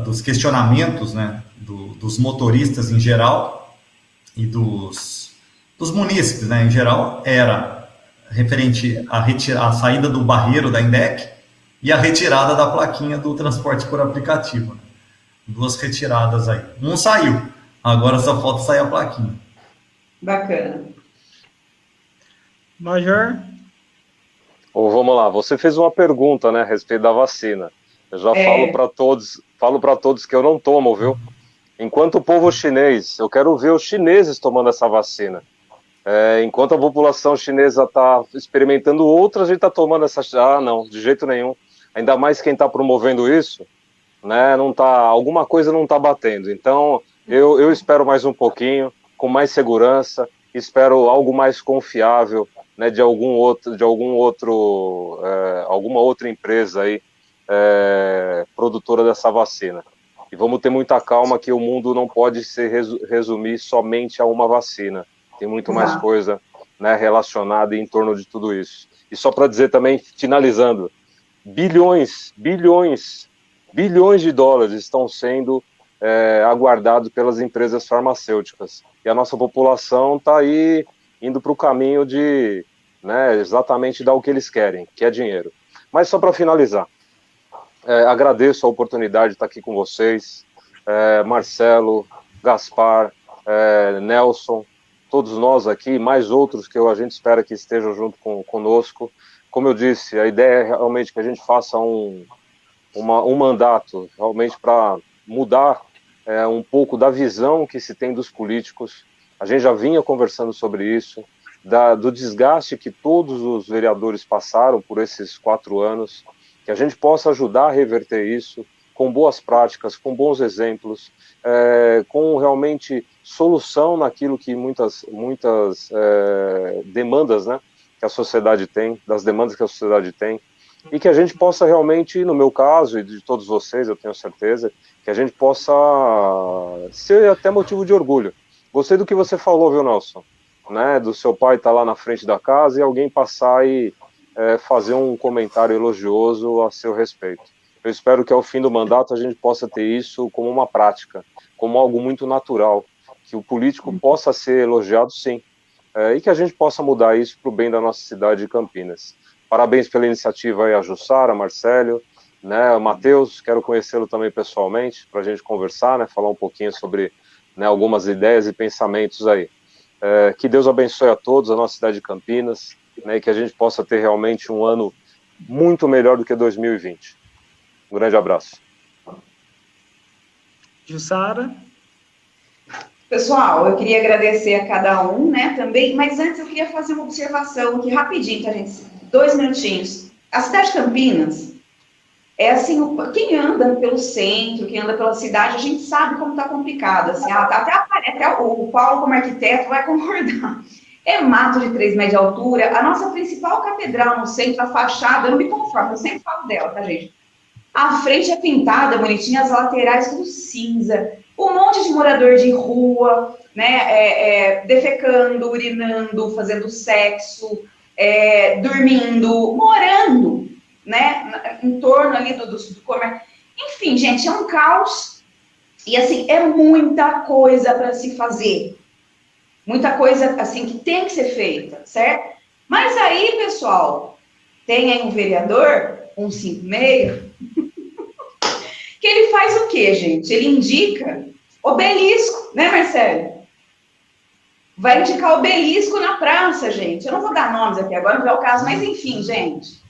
Speaker 6: dos questionamentos, né, dos motoristas em geral e dos munícipes, né, em geral, era referente à saída do barreiro da INDEC e a retirada da plaquinha do transporte por aplicativo. Né? 2 retiradas aí. Um saiu, agora só falta sair a plaquinha.
Speaker 3: Bacana.
Speaker 1: Major?
Speaker 5: Vamos lá, você fez uma pergunta, né, a respeito da vacina. Eu já falo para todos que eu não tomo, viu? Enquanto o povo chinês, eu quero ver os chineses tomando essa vacina. Enquanto a população chinesa está experimentando outras, a gente está tomando essa... não, de jeito nenhum. Ainda mais quem está promovendo isso, né? Alguma coisa não está batendo. Então, eu espero mais um pouquinho, com mais segurança, espero algo mais confiável, né? Alguma outra empresa aí, produtora dessa vacina. E vamos ter muita calma, que o mundo não pode se resumir somente a uma vacina. Tem muito mais coisa, né, relacionada em torno de tudo isso. E só para dizer também, finalizando, bilhões de dólares estão sendo aguardados pelas empresas farmacêuticas. E a nossa população está aí indo para o caminho de, né, exatamente dar o que eles querem, que é dinheiro. Mas só para finalizar, agradeço a oportunidade de estar aqui com vocês, Marcelo, Gaspar, Nelson, todos nós aqui, mais outros que a gente espera que estejam junto conosco. Como eu disse, a ideia é realmente que a gente faça um mandato realmente para mudar um pouco da visão que se tem dos políticos. A gente já vinha conversando sobre isso, do desgaste que todos os vereadores passaram por esses 4 anos, que a gente possa ajudar a reverter isso com boas práticas, com bons exemplos, com realmente solução naquilo que muitas demandas, né, que a sociedade tem, das demandas que a sociedade tem, e que a gente possa realmente, no meu caso, e de todos vocês, eu tenho certeza, que a gente possa ser até motivo de orgulho. Gostei do que você falou, viu, Nelson? né, do seu pai estar lá na frente da casa e alguém passar e fazer um comentário elogioso a seu respeito. Eu espero que ao fim do mandato a gente possa ter isso como uma prática, como algo muito natural, que o político possa ser elogiado, sim, e que a gente possa mudar isso para o bem da nossa cidade de Campinas. Parabéns pela iniciativa aí a Jussara, Marcelo, né, Matheus, quero conhecê-lo também pessoalmente, para a gente conversar, né, falar um pouquinho sobre, né, algumas ideias e pensamentos aí. Que Deus abençoe a todos, a nossa cidade de Campinas, né, e que a gente possa ter realmente um ano muito melhor do que 2020. Um grande abraço.
Speaker 1: Jussara?
Speaker 3: Pessoal, eu queria agradecer a cada um, né, também, mas antes eu queria fazer uma observação aqui rapidinho, tá, gente? 2 minutinhos. A cidade de Campinas é assim, quem anda pelo centro, quem anda pela cidade, a gente sabe como tá complicado, assim, até o Paulo como arquiteto vai concordar. É mato de 3 metros de altura, a nossa principal catedral no centro, a fachada, eu não me conformo, eu sempre falo dela, tá, gente? A frente é pintada, bonitinha, as laterais tudo cinza, um monte de morador de rua, né, defecando, urinando, fazendo sexo, dormindo, morando, né, em torno ali do comércio. Enfim, gente, é um caos e, assim, é muita coisa para se fazer. Muita coisa, assim, que tem que ser feita, certo? Mas aí, pessoal, tem aí um vereador, 156, que ele faz o quê, gente? Ele indica obelisco, né, Marcelo? Vai indicar obelisco na praça, gente. Eu não vou dar nomes aqui agora, não é o caso, mas enfim, gente.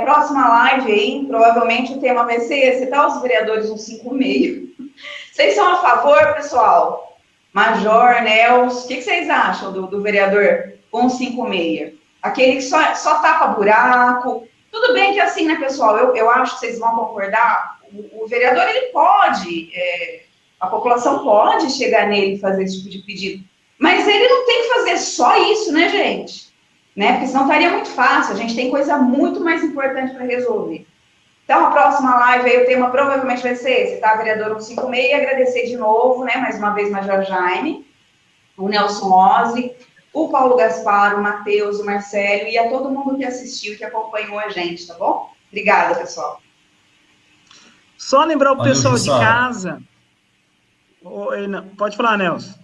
Speaker 3: Próxima live aí, provavelmente o tema vai ser esse, tá? Os vereadores 156. Vocês são a favor, pessoal? Major, Nelson, o que vocês acham do vereador 156? Aquele que só tapa buraco. Tudo bem que assim, né, pessoal? Eu acho que vocês vão concordar. O vereador, ele pode, a população pode chegar nele e fazer esse tipo de pedido. Mas ele não tem que fazer só isso, né, gente? Né? Porque senão estaria muito fácil. A gente tem coisa muito mais importante para resolver. Então, a próxima live aí, o tema provavelmente vai ser esse, tá? Vereador 156, e agradecer de novo, né, mais uma vez, Major Jaime, o Nelson Ozzi, o Paulo Gaspar, o Matheus, o Marcelo e a todo mundo que assistiu, que acompanhou a gente, tá bom? Obrigada, pessoal.
Speaker 1: Só lembrar o pessoal de casa... Pode falar, Nelson.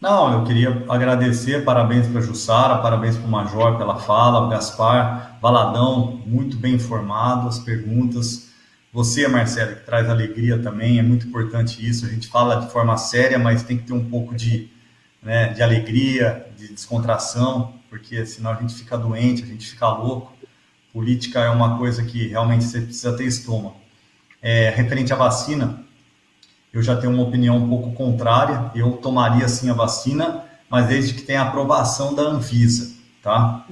Speaker 6: Não, eu queria agradecer, parabéns para a Jussara, parabéns para o Major pela fala, o Gaspar, Valadão, muito bem informado, as perguntas. Você, Marcelo, que traz alegria também, é muito importante isso. A gente fala de forma séria, mas tem que ter um pouco de alegria, de descontração, porque senão a gente fica doente, a gente fica louco. Política é uma coisa que realmente você precisa ter estômago. Referente à vacina, eu já tenho uma opinião um pouco contrária. Eu tomaria sim a vacina, mas desde que tenha aprovação da Anvisa, tá?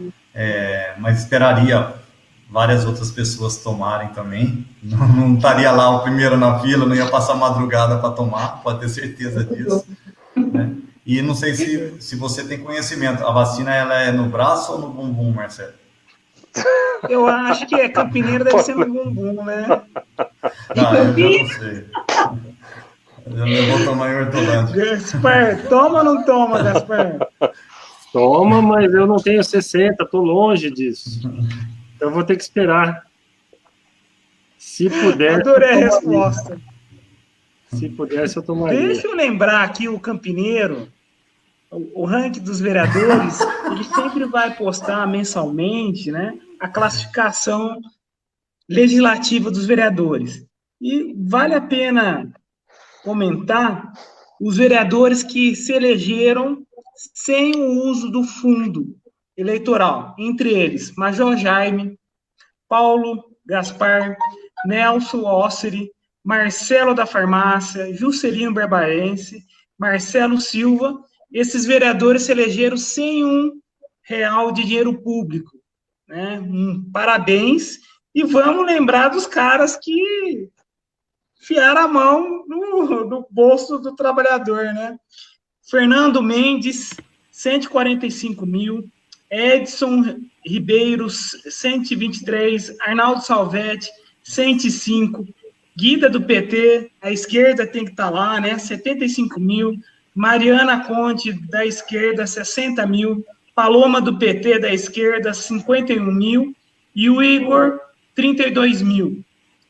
Speaker 6: Mas esperaria várias outras pessoas tomarem também. Não estaria lá o primeiro na fila, não ia passar madrugada para tomar, pode ter certeza disso. Né? E não sei se você tem conhecimento, a vacina ela é no braço ou no bumbum, Marcelo?
Speaker 1: Eu acho que Campineiro deve ser no bumbum, né?
Speaker 6: Não, eu não sei. Eu vou tomar em Hortolândia.
Speaker 1: Gaspar, toma ou não toma, Gaspar?
Speaker 2: Toma, mas eu não tenho 60, tô longe disso. Então eu vou ter que esperar. Se puder...
Speaker 1: Adorei a resposta.
Speaker 2: Se pudesse, eu tomaria.
Speaker 1: Deixa eu lembrar aqui o Campineiro, o ranking dos vereadores, ele sempre vai postar mensalmente, né, a classificação legislativa dos vereadores. E vale a pena comentar os vereadores que se elegeram sem o uso do fundo eleitoral. Entre eles, Major Jaime, Paulo Gaspar, Nelson Osseri, Marcelo da Farmácia, Juscelino Barbarense, Marcelo Silva. Esses vereadores se elegeram sem R$1 de dinheiro público. Né? Parabéns. E vamos lembrar dos caras que enfiaram a mão no bolso do trabalhador, né? Fernando Mendes, 145 mil. Edson Ribeiro, 123. Arnaldo Salvetti, 105. Guida do PT, a esquerda tem que estar lá, né? 75 mil. Mariana Conte, da esquerda, 60 mil, Paloma, do PT, da esquerda, 51 mil, e o Igor, 32 mil.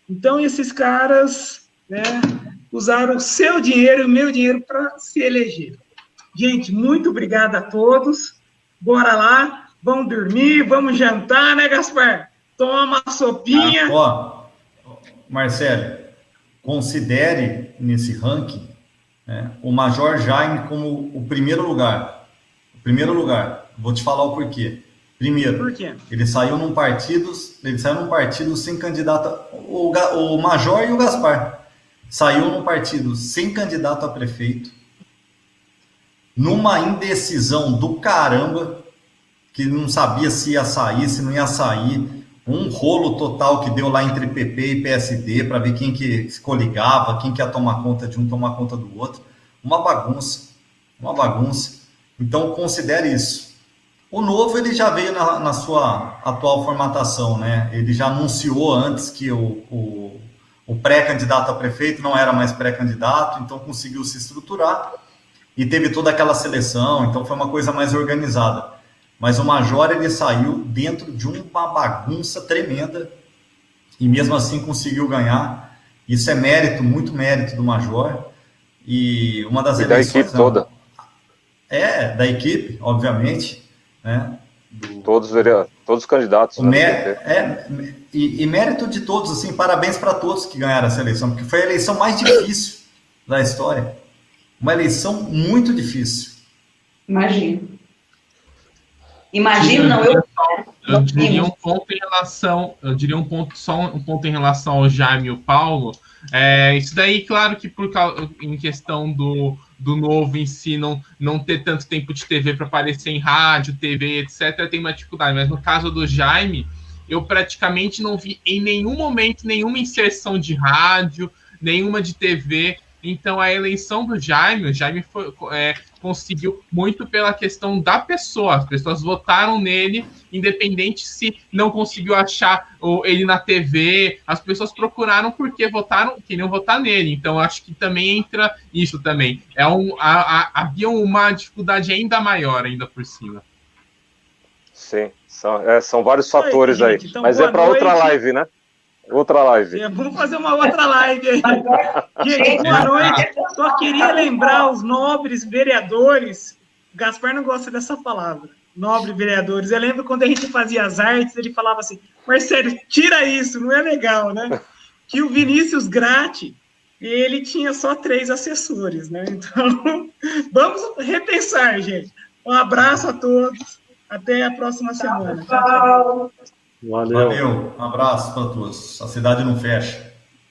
Speaker 1: Então, esses caras, né, usaram o seu dinheiro e o meu dinheiro para se eleger. Gente, muito obrigado a todos. Bora lá, vamos dormir, vamos jantar, né, Gaspar? Toma a sopinha.
Speaker 6: Marcelo, considere nesse ranking, né, o Major Jaime como o primeiro lugar. O primeiro lugar. Vou te falar o porquê. Primeiro,
Speaker 1: por quê?
Speaker 6: Ele saiu num partido sem candidato. O Major e o Gaspar saiu num partido sem candidato a prefeito, numa indecisão do caramba, que não sabia se ia sair, se não ia sair, um rolo total que deu lá entre PP e PSD para ver quem que se coligava, quem que ia tomar conta de um, tomar conta do outro. Uma bagunça. Então, considere isso. O Novo, ele já veio na sua atual formatação, né? Ele já anunciou antes que o pré-candidato a prefeito não era mais pré-candidato, então conseguiu se estruturar e teve toda aquela seleção, então foi uma coisa mais organizada. Mas o Major, ele saiu dentro de uma bagunça tremenda e mesmo assim conseguiu ganhar. Isso é mérito, muito mérito do Major. E uma das eleições...
Speaker 5: da equipe toda.
Speaker 6: Da equipe, obviamente, né?
Speaker 5: Todos os candidatos.
Speaker 6: E mérito de todos, assim, parabéns para todos que ganharam essa eleição, porque foi a eleição mais difícil da história. Uma eleição muito difícil.
Speaker 3: Imagino, não,
Speaker 4: eu diria um ponto em relação ao Jaime e o Paulo. Isso daí, claro que em questão do Novo em si não ter tanto tempo de TV para aparecer em rádio, TV, etc., tem uma dificuldade. Mas no caso do Jaime, eu praticamente não vi em nenhum momento nenhuma inserção de rádio, nenhuma de TV. Então, a eleição do Jaime, o Jaime conseguiu muito pela questão da pessoa. As pessoas votaram nele, independente se não conseguiu achar ele na TV. As pessoas procuraram porque queriam votar nele. Então, acho que também entra isso também. Havia uma dificuldade ainda maior, ainda por cima.
Speaker 5: Sim, são vários fatores aí.
Speaker 1: Então,
Speaker 5: mas é para outra live, né? Outra live.
Speaker 1: Vamos fazer uma outra live aí. Gente, boa noite. Só queria lembrar os nobres vereadores. O Gaspar não gosta dessa palavra. Nobres vereadores. Eu lembro quando a gente fazia as artes, ele falava assim: Marcelo, tira isso, não é legal, né? Que o Vinícius Gratti, ele tinha só 3 assessores, né? Então, vamos repensar, gente. Um abraço a todos. Até a próxima semana.
Speaker 3: Tchau.
Speaker 2: Valeu.
Speaker 6: Um abraço para todos. A cidade não fecha.